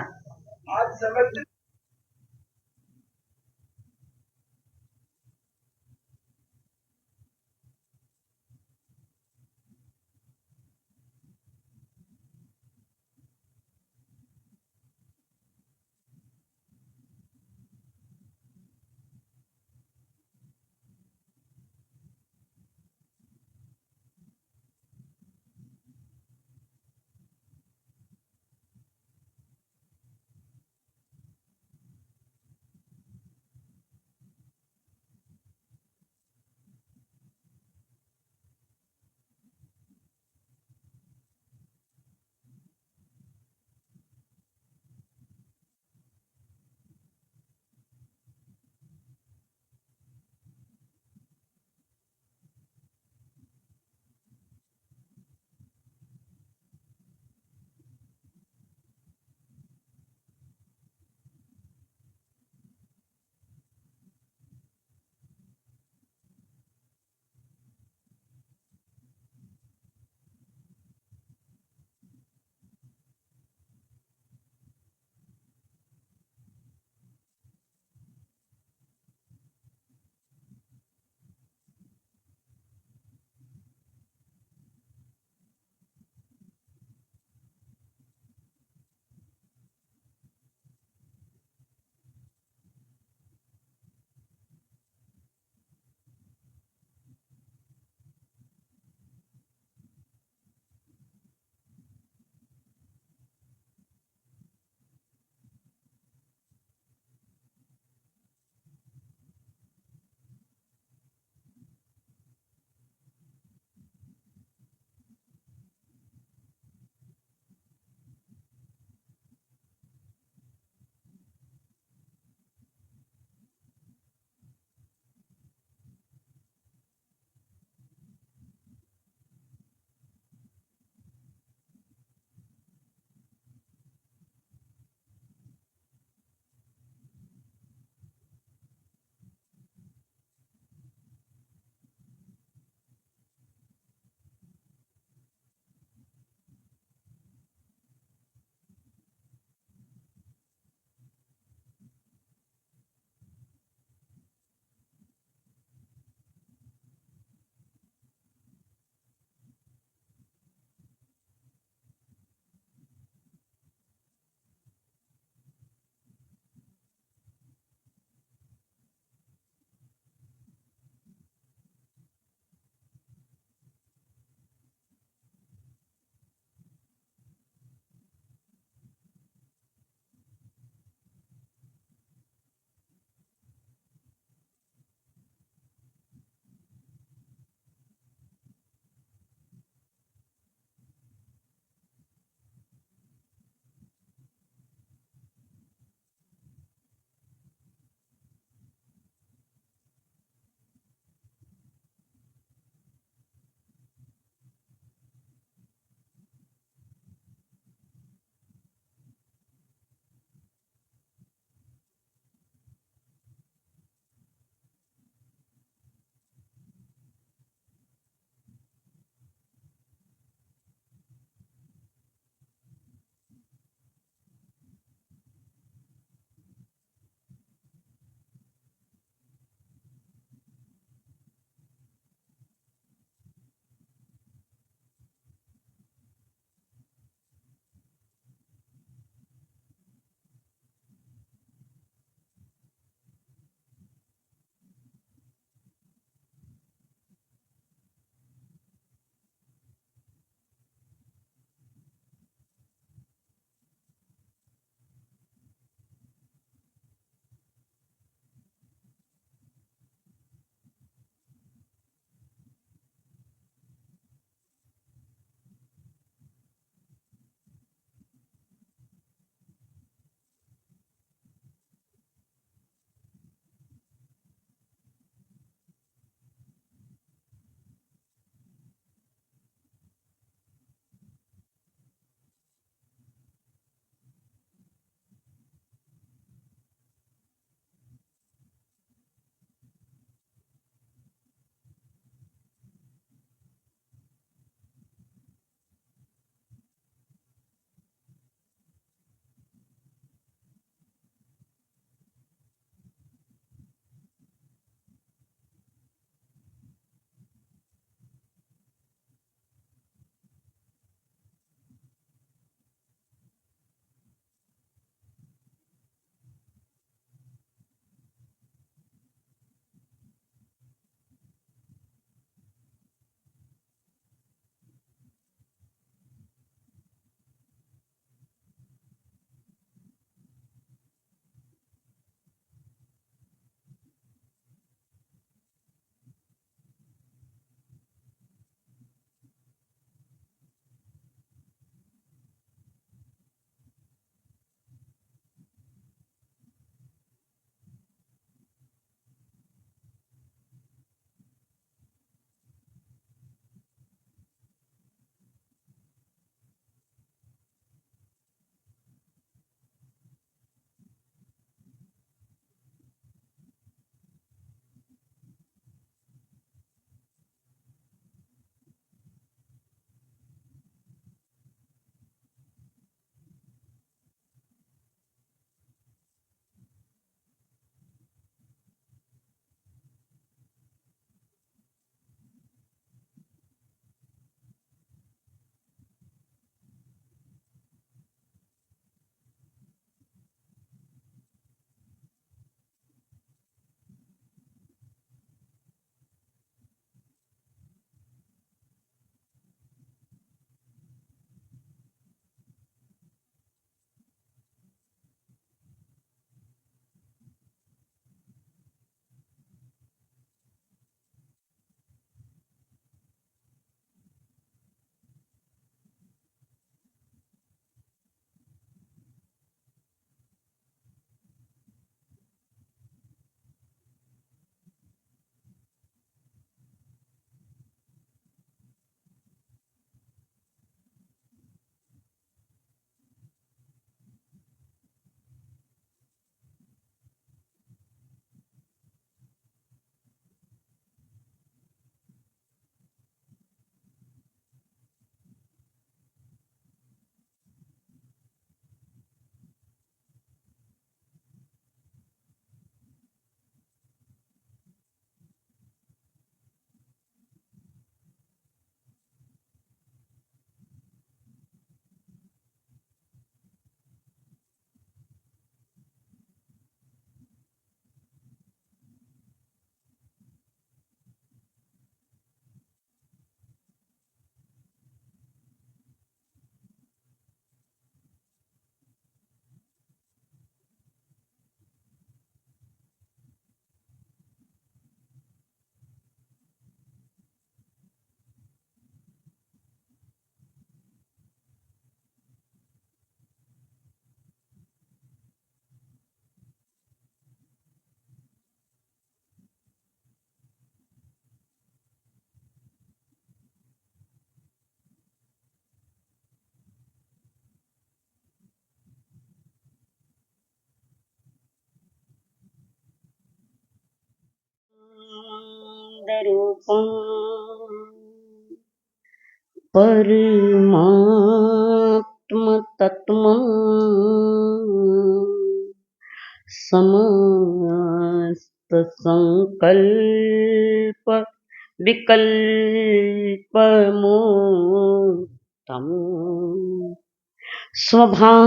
रूपम परमात्म तत्त्वम् समस्त संकल्प विकल्पमुक्तम् स्वभावलीना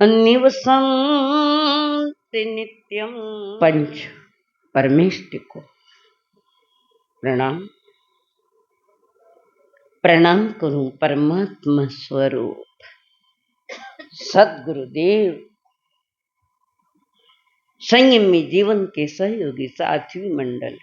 निवसन्ति नित्यम्। पंच परमेष्टि को प्रणाम प्रणाम करूं। परमात्मा स्वरूप सद्गुरुदेव, संयमी जीवन के सहयोगी साथी मंडल,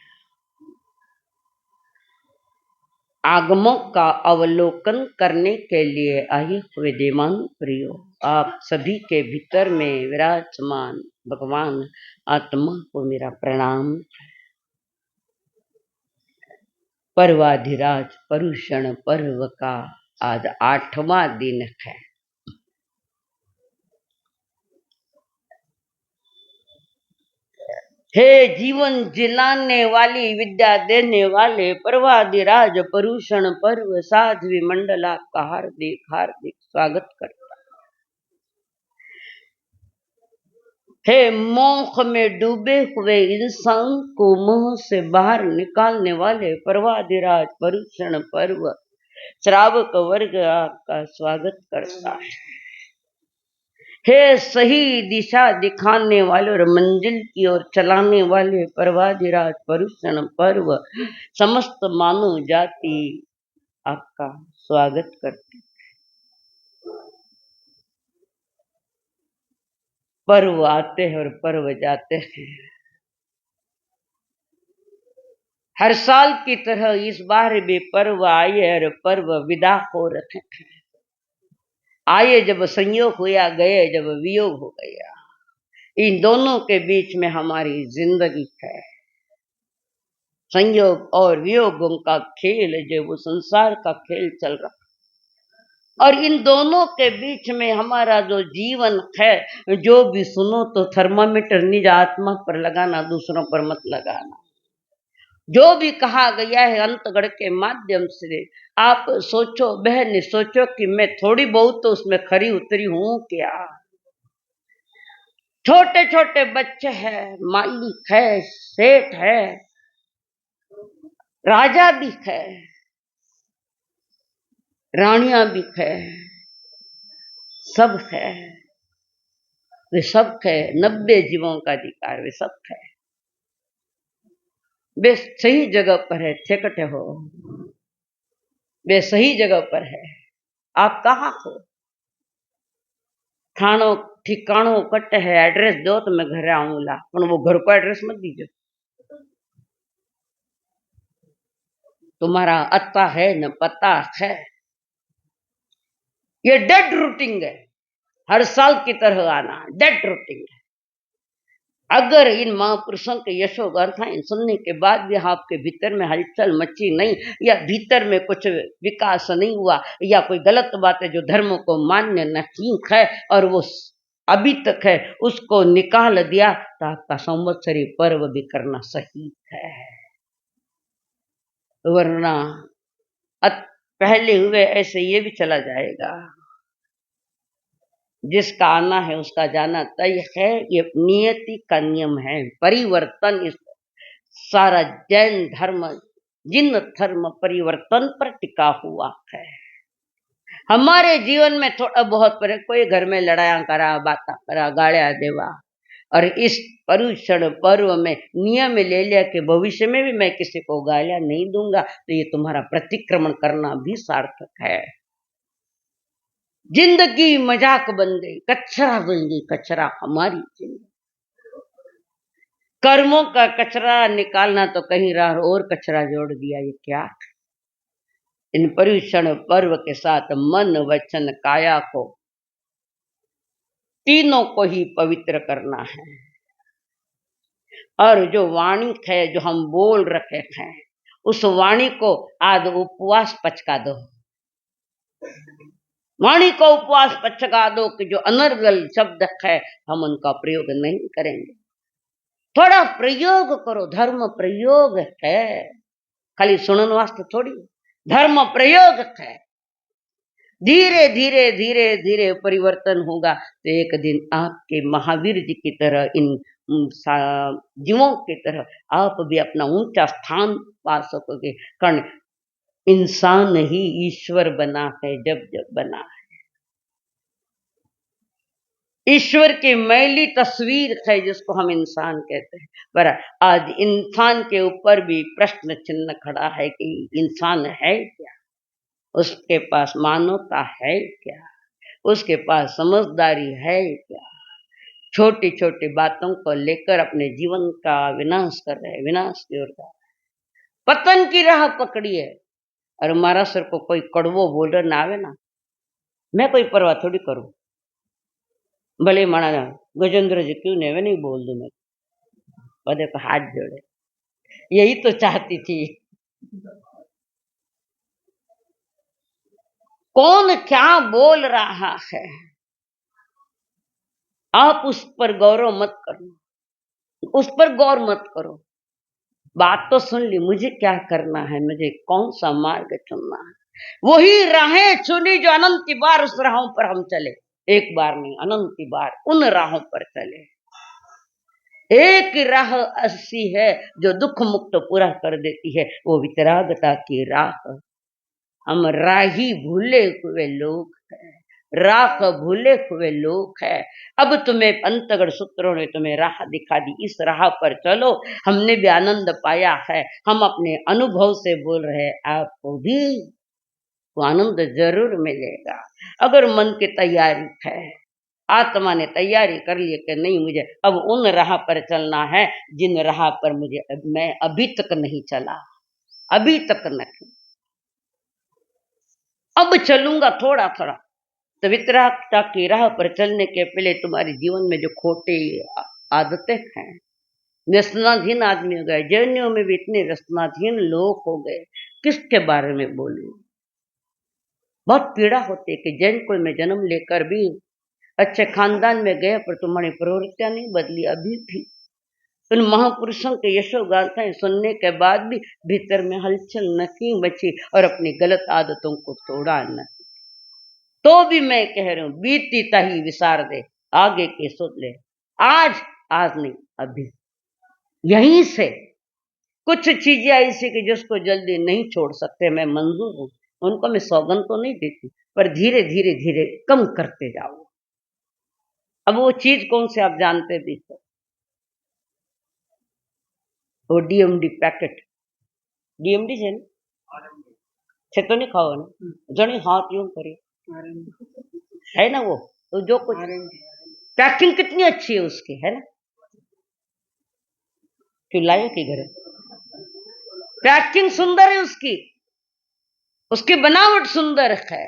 आगमों का अवलोकन करने के लिए आए हुए देवान प्रियो, आप सभी के भीतर में विराजमान भगवान आत्मा को मेरा प्रणाम। पर्वाधिराज परुषण पर्व का आज 8वां दिन है। हे जीवन जिलाने वाली, विद्या देने वाले पर्वाधिराज परुषण पर्व साध्वी मंडल आपका हार्दिक हार्दिक स्वागत करता। हे मोह में डूबे हुए इंसान को मोह से बाहर निकालने वाले पर्वाधिराज परुषण पर्व श्रावक वर्ग आपका स्वागत करता है। हे सही दिशा दिखाने वाले और मंजिल की ओर चलाने वाले पर्वाधिराज परुषण पर्व समस्त मानव जाति आपका स्वागत करती। पर्व आते हैं और पर्व जाते हैं। हर साल की तरह इस बार भी पर्व आए और पर्व विदा हो रहे हैं। आए जब संयोग हुआ, गए जब वियोग हो गया। इन दोनों के बीच में हमारी जिंदगी है। संयोग और वियोगों का खेल जो वो संसार का खेल चल रहा, और इन दोनों के बीच में हमारा जो जीवन है, जो भी सुनो तो थर्मामीटर निज आत्मा पर लगाना, दूसरों पर मत लगाना। जो भी कहा गया है अंतगढ़ के माध्यम से आप सोचो बहन, सोचो कि मैं थोड़ी बहुत तो उसमें खरी उतरी हूं क्या। छोटे छोटे बच्चे हैं, मालिक है, सेठ है, राजा भी है, रानियां भी है, सब है। वे सब है, 90 जीवों का अधिकार, वे सब है। वे सही जगह पर है, ठेकटे हो, वे सही जगह पर है। आप कहाँ हो? थानो ठिकाणो कट है, एड्रेस दो तो मैं घर आऊंगा, पर वो घर को एड्रेस मत दीजिए। तुम्हारा अता है न पता है। ये डेड रूटिंग है, हर साल की तरह आना डेड रूटिंग है। अगर इन महापुरुषों के यशो गाथाएं सुनने के बाद भी आपके भीतर में हलचल मची नहीं, या भीतर में कुछ विकास नहीं हुआ, या कोई गलत बात है जो धर्म को मान्य नहीं है और वो अभी तक है, उसको निकाल दिया, तो आपका संवत्सरी पर्व भी करना सही है। वरना पहले हुए ऐसे ये भी चला जाएगा। जिसका आना है उसका जाना तय है, ये नियति का नियम है। परिवर्तन इस सारा जैन धर्म, जिन धर्म परिवर्तन पर टिका हुआ है। हमारे जीवन में थोड़ा बहुत पर कोई घर में लड़ाया करा, बाता करा, गाड़िया देवा, और इस परुषण पर्व में नियम ले लिया कि भविष्य में भी मैं किसी को गालियां नहीं दूंगा, तो ये तुम्हारा प्रतिक्रमण करना भी सार्थक है। जिंदगी मजाक बन गई, कचरा बन गई, कचरा हमारी जिंदगी। कर्मों का कचरा निकालना तो कहीं राह और कचरा जोड़ दिया, ये क्या। इन परुषण पर्व के साथ मन वचन काया को, तीनों को ही पवित्र करना है। और जो वाणी है जो हम बोल रखे हैं, उस वाणी को आज उपवास पचका दो। वाणी का उपवास पचका दो कि जो अनर्गल शब्द है हम उनका प्रयोग नहीं करेंगे। थोड़ा प्रयोग करो, धर्म प्रयोग है, खाली सुनन वास्ते थोड़ी, धर्म प्रयोग है। धीरे धीरे धीरे धीरे परिवर्तन होगा तो एक दिन आपके महावीर जी की तरह इन जीवों की तरह आप भी अपना ऊंचा स्थान पा सकोगे। कारण इंसान ही ईश्वर बना है जब जब बना है। ईश्वर की मैली तस्वीर है जिसको हम इंसान कहते हैं। पर आज इंसान के ऊपर भी प्रश्न चिन्ह खड़ा है कि इंसान है क्या, उसके पास मानवता है क्या, उसके पास समझदारी है क्या। छोटी छोटी बातों को लेकर अपने जीवन का विनाश कर रहे हैं, विनाश की ओर पतन की राह पकड़ी है। और मारा सर को कोई कड़वो बोलर ना आवे ना, मैं कोई परवाह थोड़ी करूं, भले माना गजेंद्र जी क्यों नहीं, नहीं बोल दूं मैं, और देखो हाथ जोड़े, यही तो चाहती थी। कौन क्या बोल रहा है आप उस पर गौरव मत करो, उस पर गौर मत करो। बात तो सुन ली, मुझे क्या करना है, मुझे कौन सा मार्ग चुनना है, वही राहें चुनी जो अनंत बार उस राहों पर हम चले। एक बार नहीं, अनंत बार उन राहों पर चले। एक राह ऐसी है जो दुख मुक्त पूरा कर देती है, वो वितरागता की राह। हम राही भूले हुए लोग हैं, राह भूले हुए लोग हैं। अब तुम्हें अंतगढ़ सूत्रों ने तुम्हें राह दिखा दी, इस राह पर चलो। हमने भी आनंद पाया है, हम अपने अनुभव से बोल रहे हैं, आपको भी वो आनंद जरूर मिलेगा अगर मन की तैयारी है। आत्मा ने तैयारी कर ली कि नहीं, मुझे अब उन राह पर चलना है जिन राह पर मैं अभी तक नहीं चला, अभी तक नहीं, अब चलूंगा थोड़ा थोड़ा। तो वितरागता की राह पर चलने के पहले तुम्हारे जीवन में जो खोटे आदतें हैं, व्यसनाधीन आदमी हो गए, जैनियों में भी इतने व्यसनाधीन लोग हो गए, किसके बारे में बोलूं। बहुत पीड़ा होती है कि जैन कुल में जन्म लेकर भी, अच्छे खानदान में गए पर तुम्हारी प्रवृत्तियां नहीं बदली, अभी भी उन महापुरुषों के यशो गाथाएं सुनने के बाद भी भीतर में हलचल नहीं बची और अपनी गलत आदतों को तोड़ा न। तो भी मैं कह रही हूं, बीती तही विसार दे, आगे के सोच ले। आज, आज नहीं, अभी यहीं से कुछ चीजें ऐसी कि जिसको जल्दी नहीं छोड़ सकते, मैं मंजूर हूं, उनको मैं सौगंध तो नहीं देती, पर धीरे धीरे धीरे कम करते जाओ। अब वो चीज कौन से आप जानते भी तो, वो डीएमडी पैकेट, डीएमडी છે ને છે तो नहीं खाओ ना, जनी हाथ यूं करे है ना वो, तो जो कुछ पैकिंग कितनी अच्छी है उसकी, है ना, क्यों लाए की घर, पैकिंग सुंदर है उसकी, उसकी बनावट सुंदर है,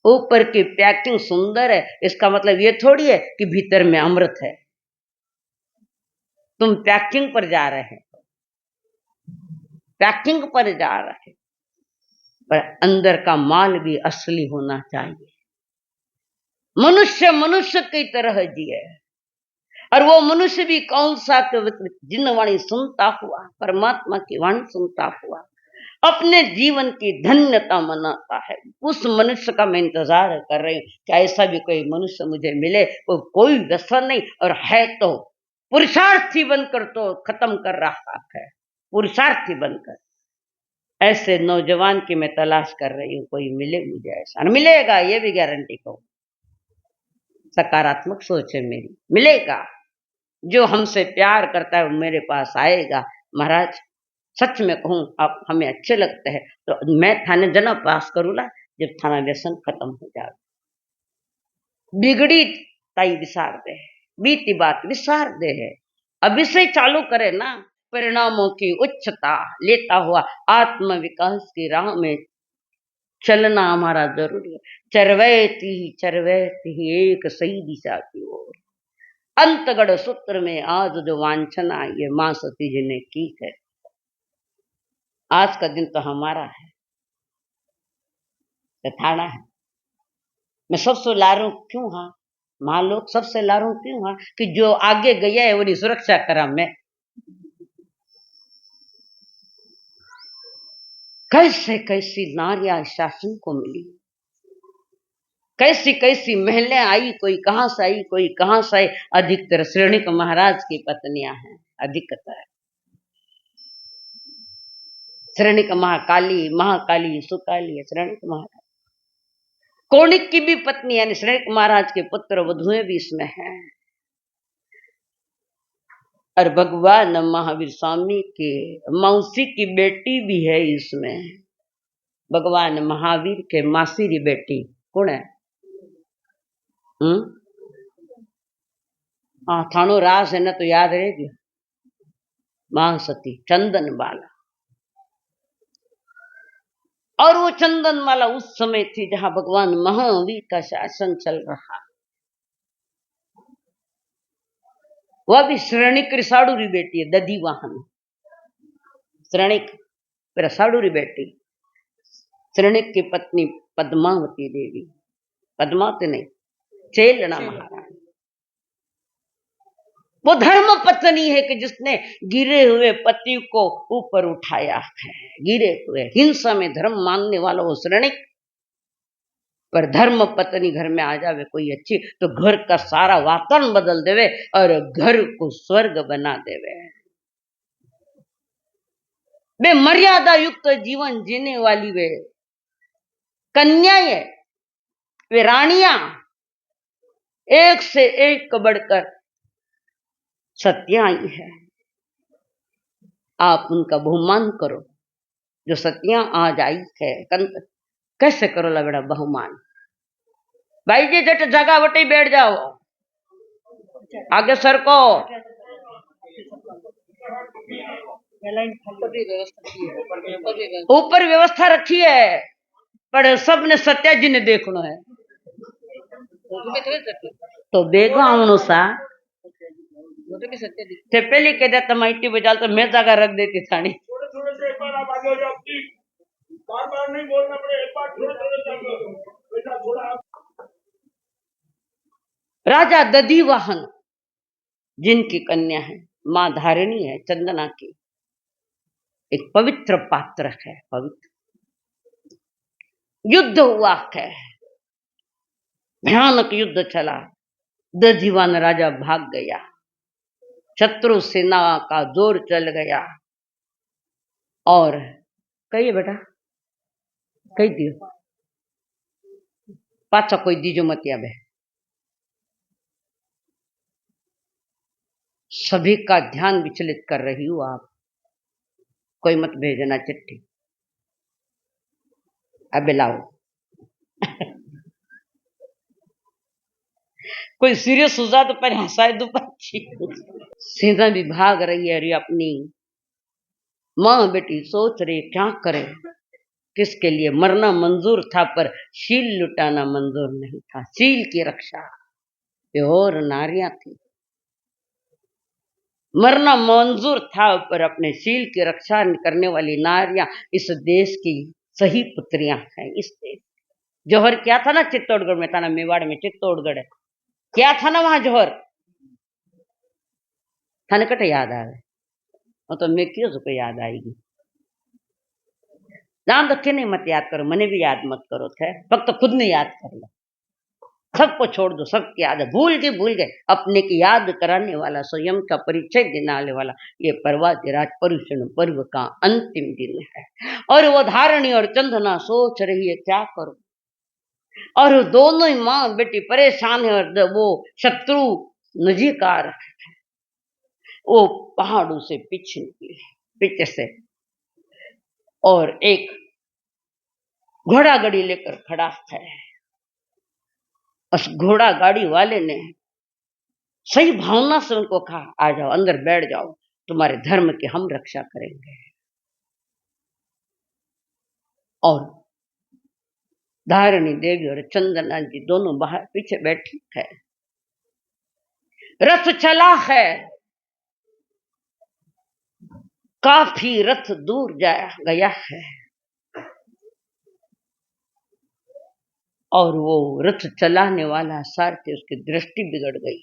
ऊपर की पैकिंग सुंदर है, इसका मतलब ये थोड़ी है कि भीतर में अमृत है। तुम पैकिंग पर जा रहे हैं, पैकिंग पर जा रहे हैं, पर अंदर का माल भी असली होना चाहिए। मनुष्य मनुष्य की तरह जिए, और वो मनुष्य भी कौन सा, जिन वाणी सुनता हुआ, परमात्मा की वाणी सुनता हुआ अपने जीवन की धन्यता मनाता है। उस मनुष्य का मैं इंतजार कर रही हूं कि ऐसा भी कोई मनुष्य मुझे मिले, वो कोई व्यसन नहीं, और है तो पुरुषार्थी बनकर तो खत्म कर रहा है, पुरुषार्थी बनकर। ऐसे नौजवान की मैं तलाश कर रही हूँ, कोई मिले मुझे ऐसा, मिलेगा ये भी गारंटी कहूं, सकारात्मक सोच है मेरी, मिलेगा। जो हमसे प्यार करता है वो मेरे पास आएगा। महाराज सच में कहूं, आप हमें अच्छे लगते हैं तो मैं थाने जना पास करूंगा जब थाना व्यसन खत्म हो जाए। बिगड़ी ताई विसार दे, बीती बात विसार दे है, अभी से चालू करे ना परिणामों की उच्चता लेता हुआ आत्म विकास की राह में चलना हमारा जरूरी है। चरवैती ही एक सही दिशा की ओर। अंतगढ़ सूत्र में आज जो वांछना ये मां सती जी ने की है, आज का दिन तो हमारा है, थाना है, मैं सबसे लारूं क्यों हाँ, माँ लोग सबसे लारूं क्यों हाँ, कि जो आगे गया है वो सुरक्षा करा मैं। कैसे कैसी नारियां शासन को मिली, कैसी कैसी महलें आई, कोई कहां से आई कोई कहां से आई। अधिकतर श्रेणिक महाराज की पत्नियां हैं, अधिकतर श्रेणिक महाकाली, महाकाली सुकाली है श्रेणिक महाराज। कौणिक की भी पत्नी यानी श्रेणिक महाराज के पुत्र वधुएं भी इसमें हैं। और भगवान महावीर स्वामी के मौसी की बेटी भी है इसमें। भगवान महावीर के मासी की बेटी कौन है? हाँ, थानो रास है ना तो याद रहेगी, मां सती चंदन बाला। और वो चंदन माला उस समय थी जहां भगवान महावीर का शासन चल रहा। वह भी श्रेणिक रसाड़ूरी बेटी है, दधी वाहन श्रेणिक रसाड़ूरी बेटी, श्रेणिक की पत्नी पद्मावती देवी, पद्मावती नहीं चेलना महारानी। वो धर्म पत्नी है कि जिसने गिरे हुए पति को ऊपर उठाया है, गिरे हुए हिंसा में धर्म मानने वाला वो श्रेणिक। पर धर्म पत्नी घर में आ जावे कोई अच्छी तो घर का सारा वातावरण बदल देवे और घर को स्वर्ग बना देवे। वे मर्यादा युक्त जीवन जीने वाली वे कन्याएं, वे रानियां एक से एक बढ़कर सत्य आई है। आप उनका बहुमान करो, जो सत्या आज आई है। कैसे करो ला बेटा बहुमान? भाई जी जट जगह वटी बैठ जाओ, आगे सर को ऊपर व्यवस्था रखी है, पर सबने सत्या जी ने देखना है तो देखो अनुसार थे पहले कह दिया तुम आईटी बजाल तो मैं जगह रख देती थानी। थोड़े से एक बार आप आगे हो जाओ, बार बार नहीं बोलना पड़े, एक बार थोड़ा थोड़ा। राजा दधी वाहन जिनकी कन्या है मां धारिणी है चंदना की, एक पवित्र पात्र है, पवित्र। युद्ध हुआ है, भयानक युद्ध चला, दधीवान राजा भाग गया, शत्रु सेना का जोर चल गया। और कहिए बेटा कही दियो पाचा कोई दीजो मत याद है। सभी का ध्यान विचलित कर रही हूं आप, कोई मत भेजना चिट्ठी। अब लाओ कोई सीरियस हो जाए तो पहले हंसाए दो बच्ची। सीधा भी भाग रही है, अरे अपनी माँ बेटी सोच रही क्या करे, किसके लिए मरना मंजूर था पर शील लुटाना मंजूर नहीं था। शील की रक्षा और नारियां थी, मरना मंजूर था पर अपने शील की रक्षा करने वाली नारियां इस देश की सही पुत्रियां हैं। इस देश जौहर क्या था ना चित्तौड़गढ़ में था ना, मेवाड़ में चित्तौड़गढ़ है, क्या था ना वहां जौहर थाने कटे याद आवे वो तो मैं क्यों को याद आएगी। जान तो नहीं मत याद करो, मने भी याद मत करो थे, फक्त खुद ने याद कर लो, सबको छोड़ दो, सबकी याद है भूल गए। अपने की याद कराने वाला, स्वयं का परिचय दिलाने वाला ये पर्वतराज पर्युषण पर्व का अंतिम दिन है। और वो धारणी और चंदना सोच रही है क्या करो, और दोनों ही माँ बेटी परेशान है। और वो शत्रु नजीक आ रहा है, वो पहाड़ों से पीछे से और एक घोड़ा गाड़ी लेकर खड़ा है। उस घोड़ा गाड़ी वाले ने सही भावना से उनको कहा आ जाओ अंदर बैठ जाओ, तुम्हारे धर्म की हम रक्षा करेंगे। और धारिणी देवी और चंदना जी दोनों बाहर पीछे बैठी है, रथ चला है, काफी रथ दूर गया है। और वो रथ चलाने वाला सारथी, उसकी दृष्टि बिगड़ गई,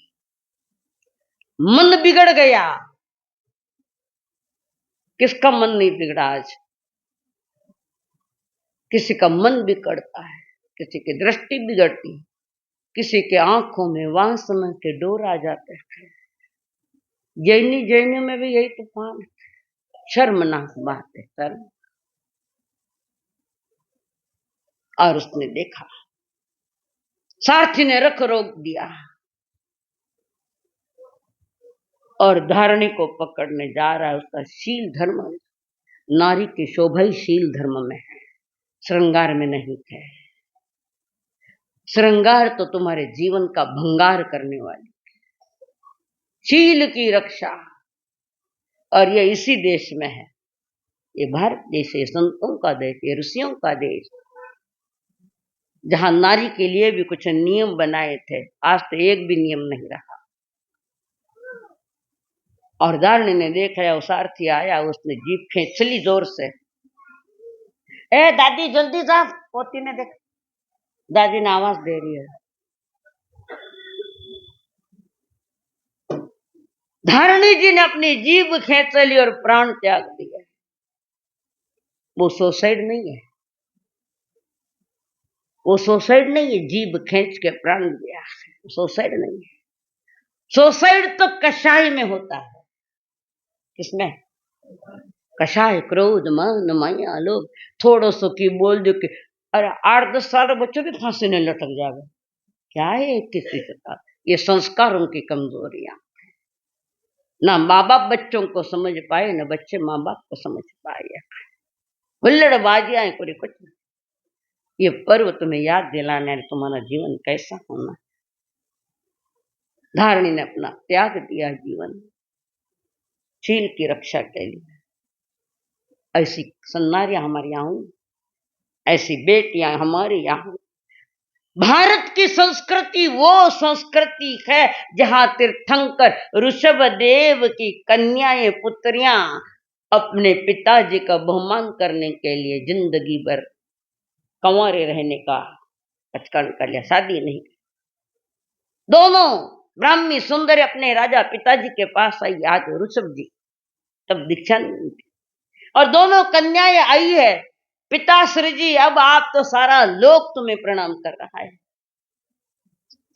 मन बिगड़ गया। किसका मन नहीं बिगड़ा आज? किसी का मन बिगड़ता है, किसी की दृष्टि बिगड़ती, किसी के आंखों में वांस में के डोर आ जाते हैं। जैनी में भी यही तूफान है। शर्मनाक बात है, शर्म। और उसने देखा, सारथी ने रख रोक दिया और धारणी को पकड़ने जा रहा है। उसका शील धर्म, नारी की शोभा ही शील धर्म में है, श्रृंगार में नहीं है। श्रृंगार तो तुम्हारे जीवन का भंगार करने वाली, शील की रक्षा। और ये इसी देश में है, ये भारत देश है, संतों का देश, ये ऋषियों का देश, जहां नारी के लिए भी कुछ नियम बनाए थे, आज तो एक भी नियम नहीं रहा। और धारणी ने देखा, वो सारथी आया, उसने जीप खींच ली जोर से। ए दादी जल्दी जा, पोती ने देखा, दादी ने आवाज दे रही है। धारणी जी ने अपनी जीभ खींच ली और प्राण त्याग दिया। वो सुसाइड नहीं है, वो सुसाइड नहीं है, जीभ खींच के प्राण दिया, सुसाइड नहीं है। सुसाइड तो कषाय में होता है। किसमें? कषाय, क्रोध, मान, माया, लोभ। थोड़ो सो की बोल दो कि अरे 8-10 साल बच्चों भी फांसी ने लटक जावे, क्या है किसी के साथ? ये संस्कारों की कमजोरियां, ना माँ बाप बच्चों को समझ पाए, ना बच्चे माँ बाप को समझ पाए। हुल्लड़बाजियां पूरी कुछ नहीं। ये पर्व तुम्हें याद दिलाने तुम्हारा जीवन कैसा होना। धारणी ने अपना त्याग दिया जीवन, शील की रक्षा के लिए। ऐसी सन्नारियां हमारे यहाँ हुई, ऐसी बेटियां हमारे यहाँ। भारत की संस्कृति वो संस्कृति है जहां तीर्थंकर ऋषभ देव की कन्याएं, पुत्रियां अपने पिताजी का बहुमान करने के लिए जिंदगी भर कंवारे रहने का पचकान कर लिया, शादी नहीं। दोनों ब्राह्मी सुंदर अपने राजा पिताजी के पास आई, आज ऋषभ जी, तब दीक्षा नहीं थी, और दोनों कन्याएं आई है। पिताश्री जी, अब आप तो सारा लोक तुम्हें प्रणाम कर रहा है,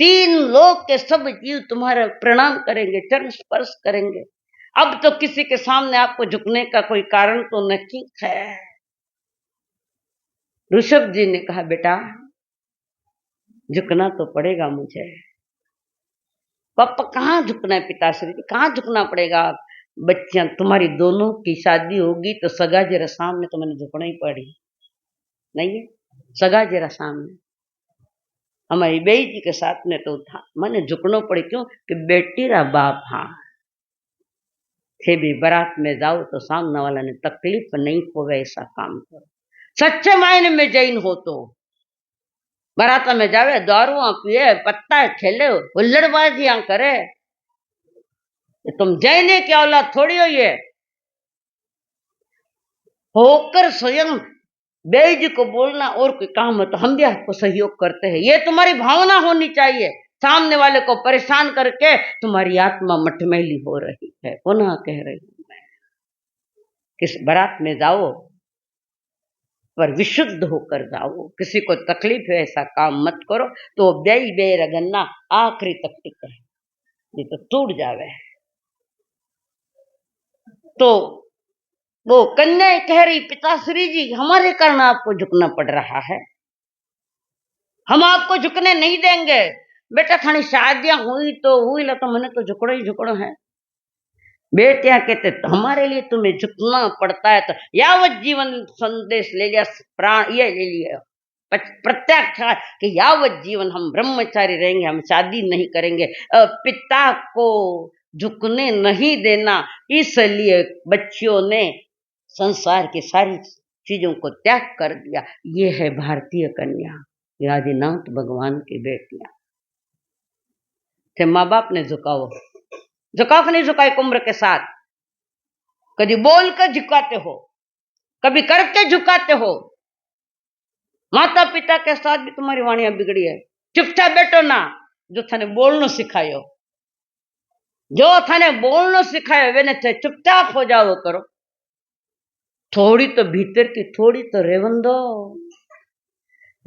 3 लोक के सब जीव तुम्हारा प्रणाम करेंगे, चरण स्पर्श करेंगे। अब तो किसी के सामने आपको झुकने का कोई कारण तो नहीं है। ऋषभ जी ने कहा, बेटा झुकना तो पड़ेगा मुझे। पापा कहाँ झुकना है? पिताश्री जी कहाँ झुकना पड़ेगा? बच्चियां तुम्हारी दोनों की शादी होगी तो सगा जरा सामने तो मैंने झुकना ही पड़ी, नहीं है? सगा जरा सामने हमारी बेई जी के साथ में तो था, मैंने झुकना पड़ी। क्यों? कि बेटी रा बाप हाँ थे भी बारात में जाओ तो सामने वाला ने तकलीफ नहीं होवे, ऐसा काम करो। सच्चे मायने में जैन हो तो बारात में जावे, दारुआ पिए, पत्ता खेले, हुल्लड़बाजियां करे, तुम जैने की औलाद थोड़ी हो। ये होकर स्वयं बेई जी को बोलना और कोई काम है तो हम भी आपको सहयोग करते हैं, ये तुम्हारी भावना होनी चाहिए। सामने वाले को परेशान करके तुम्हारी आत्मा मटमैली हो रही है। पुनः कह रही हूं मैं, किस बारात में जाओ पर विशुद्ध होकर जाओ, किसी को तकलीफ है ऐसा काम मत करो। तो बेई बेरगन्ना आखिरी तक टिके, नहीं तो टूट जावे। तो वो कन्या कह रही, पिताश्री जी हमारे कारण आपको झुकना पड़ रहा है, हम आपको झुकने नहीं देंगे। बेटा खाली शादियां हुई तो हुई ला, तो मैंने तो झुकड़ो ही झुकड़ो है। बेटियां कहते तो हमारे लिए तुम्हें झुकना पड़ता है, तो यावत जीवन संदेश ले लिया, प्राण ये ले लिया प्रत्याख्यान कि यावत जीवन हम ब्रह्मचारी रहेंगे, हम शादी नहीं करेंगे। पिता को झुकने नहीं देना, इसलिए बच्चियों ने संसार की सारी चीजों को त्याग कर दिया। ये है भारतीय कन्या, ये आदिनाथ भगवान की बेटियां थे। माँ बाप ने झुकाओ, झुकाओ नहीं झुकाए उम्र के साथ, कभी बोल कर झुकाते हो, कभी करके झुकाते हो। माता पिता के साथ भी तुम्हारी वाणियां बिगड़ी है। चुपचाप बैठो ना। जो थाने बोलना सिखायो, जो थाने बोलना सिखायो वे ने चुपचाप हो जाओ करो। थोड़ी तो भीतर की थोड़ी तो रेवन दो।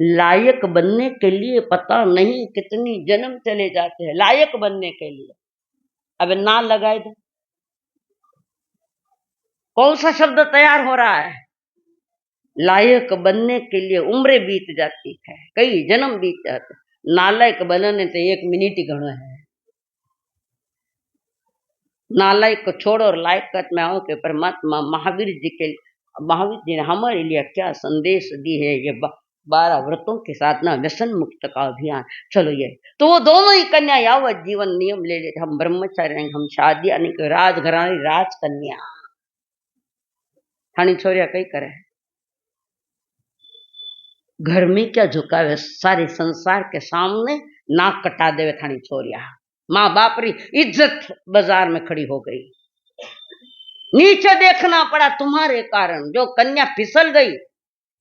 लायक बनने के लिए पता नहीं कितनी जन्म चले जाते हैं लायक बनने के लिए। अब ना लगाए दो। कौन सा शब्द तैयार हो रहा है? लायक बनने के लिए उम्रें बीत जाती है, कई जन्म बीत जाते। नालायक बनने तो 1 मिनट ही घणो है। नालायक को छोड़ो और लायकत में आओ कि परमात्मा महावीर जी ने हमारे लिए क्या संदेश दी है। ये 12 व्रतों के साथ ना व्यसन मुक्त का अभियान। चलो ये तो वो दोनों ही कन्या यावत जीवन नियम ले लेते। हम ब्रह्मचारी रहेंगे, हम शादी नहीं कर, राजघरानी राजकन्या थानी छोरिया कई करे। घर में क्या झुकावे, सारे संसार के सामने नाक कटा देवे थानी छोरिया। माँ बाप री इज्जत बाजार में खड़ी हो गई। नीचे देखना पड़ा तुम्हारे कारण। जो कन्या फिसल गई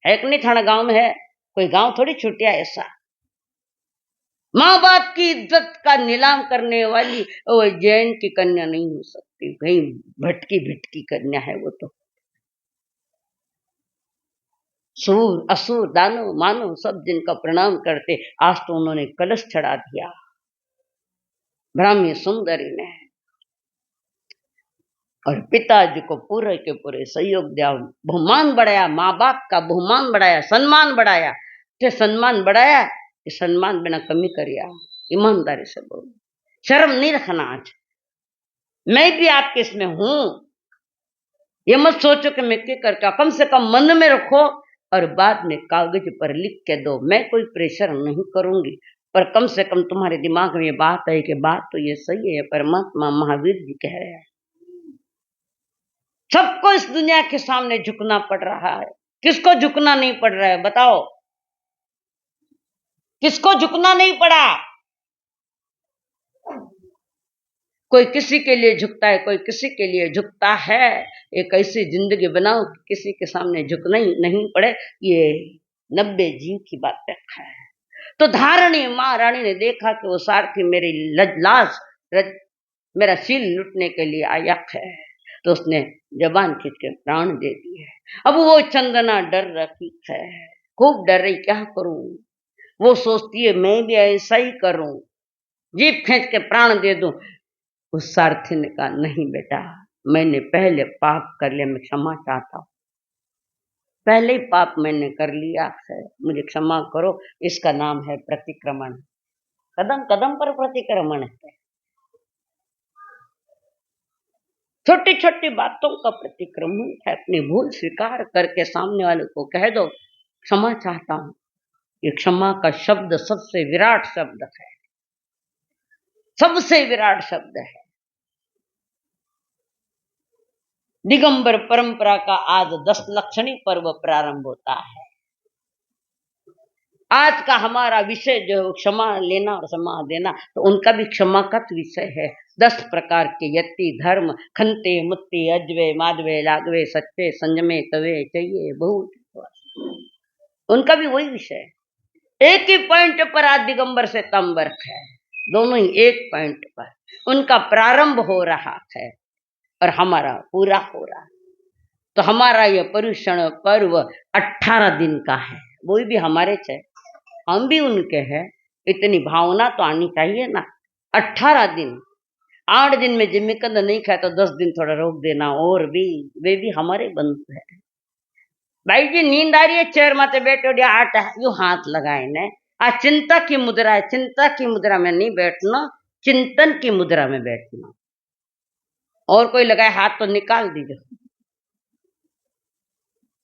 है कि नहीं, थाना गांव में है, कोई गांव थोड़ी छूटिया ऐसा। माँ बाप की इज्जत का नीलाम करने वाली वो जैन की कन्या नहीं हो सकती, कहीं भटकी भिटकी कन्या है वो तो। सूर असुर दानव मानव सब जिनका प्रणाम करते, आज तो उन्होंने कलश चढ़ा दिया ब्राह्मी सुंदरी ने। और पिताजी को पूरे के पूरे सहयोग दिया, बहुमान बढ़ाया, माँ बाप का बहुमान बढ़ाया, सम्मान बढ़ाया। ते सम्मान बढ़ाया कि सम्मान बिना कमी करिया। ईमानदारी से बोलो, शर्म नहीं रखना। आज मैं भी आपके इसमें हूं। ये मत सोचो कि मैं क्या करके, कम से कम मन में रखो और बाद में कागज पर लिख के दो। मैं कोई प्रेशर नहीं करूंगी, पर कम से कम तुम्हारे दिमाग में ये बात है कि बात तो ये सही है, परमात्मा महावीर जी कह रहे हैं। सबको इस दुनिया के सामने झुकना पड़ रहा है। किसको झुकना नहीं पड़ रहा है बताओ? किसको झुकना नहीं पड़ा? कोई किसी के लिए झुकता है, कोई किसी के लिए झुकता है। एक ऐसी जिंदगी बनाओ कि किसी के सामने झुकना ही नहीं पड़े। ये 90 जीव की बात है। तो धारणी माँ रानी ने देखा कि वो सारथी मेरी लाश मेरा शील लुटने के लिए आया है, तो उसने जबान खींच के प्राण दे दिए। अब वो चंदना डर रही है, खूब डर रही, क्या करूं। वो सोचती है मैं भी ऐसा ही करूं, जीप खींच के प्राण दे दूं। उस सारथी ने कहा नहीं बेटा, मैंने पहले पाप कर लिया, मैं क्षमा चाहता हूं। पहले ही पाप मैंने कर लिया है, मुझे क्षमा करो। इसका नाम है प्रतिक्रमण। कदम कदम पर प्रतिक्रमण है। छोटी छोटी बातों का प्रतिक्रमण है। अपनी भूल स्वीकार करके सामने वाले को कह दो क्षमा चाहता हूं। ये क्षमा का शब्द सबसे विराट शब्द है, सबसे विराट शब्द है। दिगंबर परंपरा का आज 10 लक्षणी पर्व प्रारंभ होता है। आज का हमारा विषय जो क्षमा लेना और क्षमा देना, तो उनका भी क्षमा का विषय है। 10 प्रकार के यति धर्म, खंते मुत्ते अजवे माधवे लागवे सच्चे संजमे तवे चाहिए बहुत, उनका भी वही विषय है। एक ही पॉइंट पर आज दिगंबर से तंबर है, दोनों ही एक पॉइंट पर उनका प्रारंभ हो रहा है और हमारा पूरा हो रहा है। तो हमारा यह पर्युषण पर्व 18 दिन का है, वो भी हमारे से, हम भी उनके हैं। इतनी भावना तो आनी चाहिए ना। 18 दिन, 8 दिन में जिम्मेकंद नहीं खाए तो 10 दिन थोड़ा रोक देना। और भी वे भी हमारे बंधु है। भाई जी नींद आ रही है, चेयर माते बैठो, आठ यू हाथ लगाए ने। आ चिंता की मुद्रा है, चिंता की मुद्रा में नहीं बैठना, चिंतन की मुद्रा में बैठना। और कोई लगाए हाथ तो निकाल दीजिए।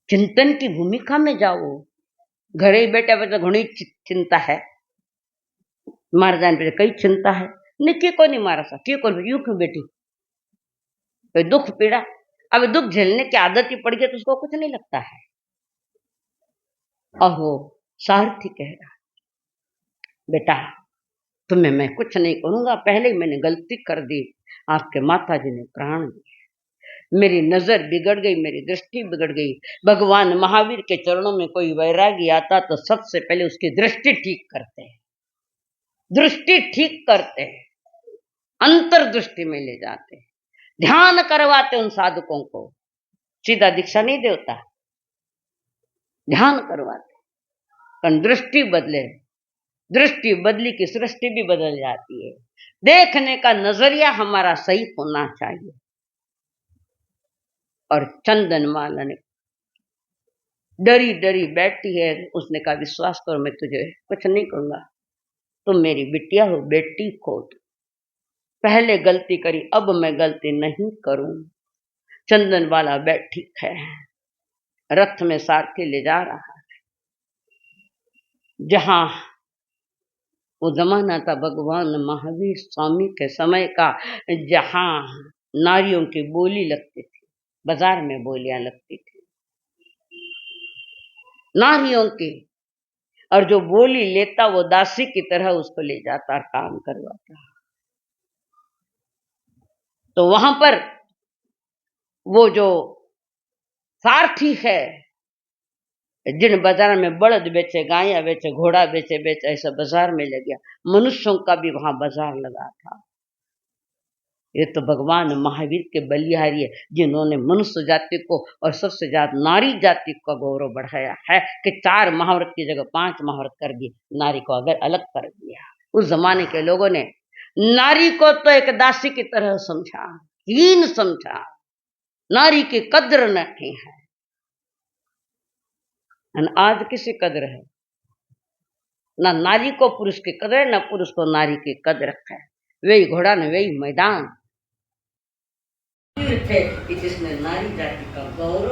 चिंतन की भूमिका में जाओ। घरे बैठे बैठे घनी चिंता है, मार जाने पे कई चिंता है। निकी को नहीं मारा सा, क्यों कौन यू क्यों बेटी, कोई दुख पीड़ा। अब दुख झेलने की आदत ही पड़ गई तो उसको कुछ नहीं लगता है। और वो सारथी कह रहा बेटा तुम्हें मैं कुछ नहीं करूंगा, पहले ही मैंने गलती कर दी। आपके माता जी ने प्राण दिए, मेरी नजर बिगड़ गई, मेरी दृष्टि बिगड़ गई। भगवान महावीर के चरणों में कोई वैरागी आता तो सबसे पहले उसकी दृष्टि ठीक करते हैं, दृष्टि ठीक करते हैं, अंतर्दृष्टि में ले जाते हैं, ध्यान करवाते उन साधकों को। सीधा दीक्षा नहीं देता, ध्यान करवाते, पर दृष्टि बदले। दृष्टि बदली की सृष्टि भी बदल जाती है। देखने का नजरिया हमारा सही होना चाहिए। और चंदनमाला ने डरी डरी बैठी है, उसने कहा विश्वास करो मैं तुझे कुछ नहीं कहूंगा, तुम मेरी बिटिया हो, बेटी को पहले गलती करी, अब मैं गलती नहीं करूं। चंदनमाला बैठी है, रथ में सारथी ले जा रहा है। जहां वो जमाना था भगवान महावीर स्वामी के समय का, जहां नारियों की बोली लगती थी, बाजार में बोलियां लगती थी नारियों की, और जो बोली लेता वो दासी की तरह उसको ले जाता और काम करवाता। तो वहां पर वो जो सारथी है, जिन बाजार में बलद बेचे, गायें बेचे, घोड़ा बेचे ऐसा बाजार में लग गया। मनुष्यों का भी वहां बाजार लगा था। ये तो भगवान महावीर के बलिहारी है, जिन्होंने मनुष्य जाति को और सबसे ज्यादा नारी जाति का गौरव बढ़ाया है कि 4 महाव्रत की जगह 5 महाव्रत कर दिए, नारी को अगर अलग कर दिया। उस जमाने के लोगों ने नारी को तो एक दासी की तरह समझा, हीन समझा, नारी की कद्र नहीं है। आज किसी कद्र है? ना नारी को पुरुष की कद्र है, ना पुरुष को नारी की कद्र है। वही घोड़ा न वही मैदान थे कि जिसने नारी जाति का गौरव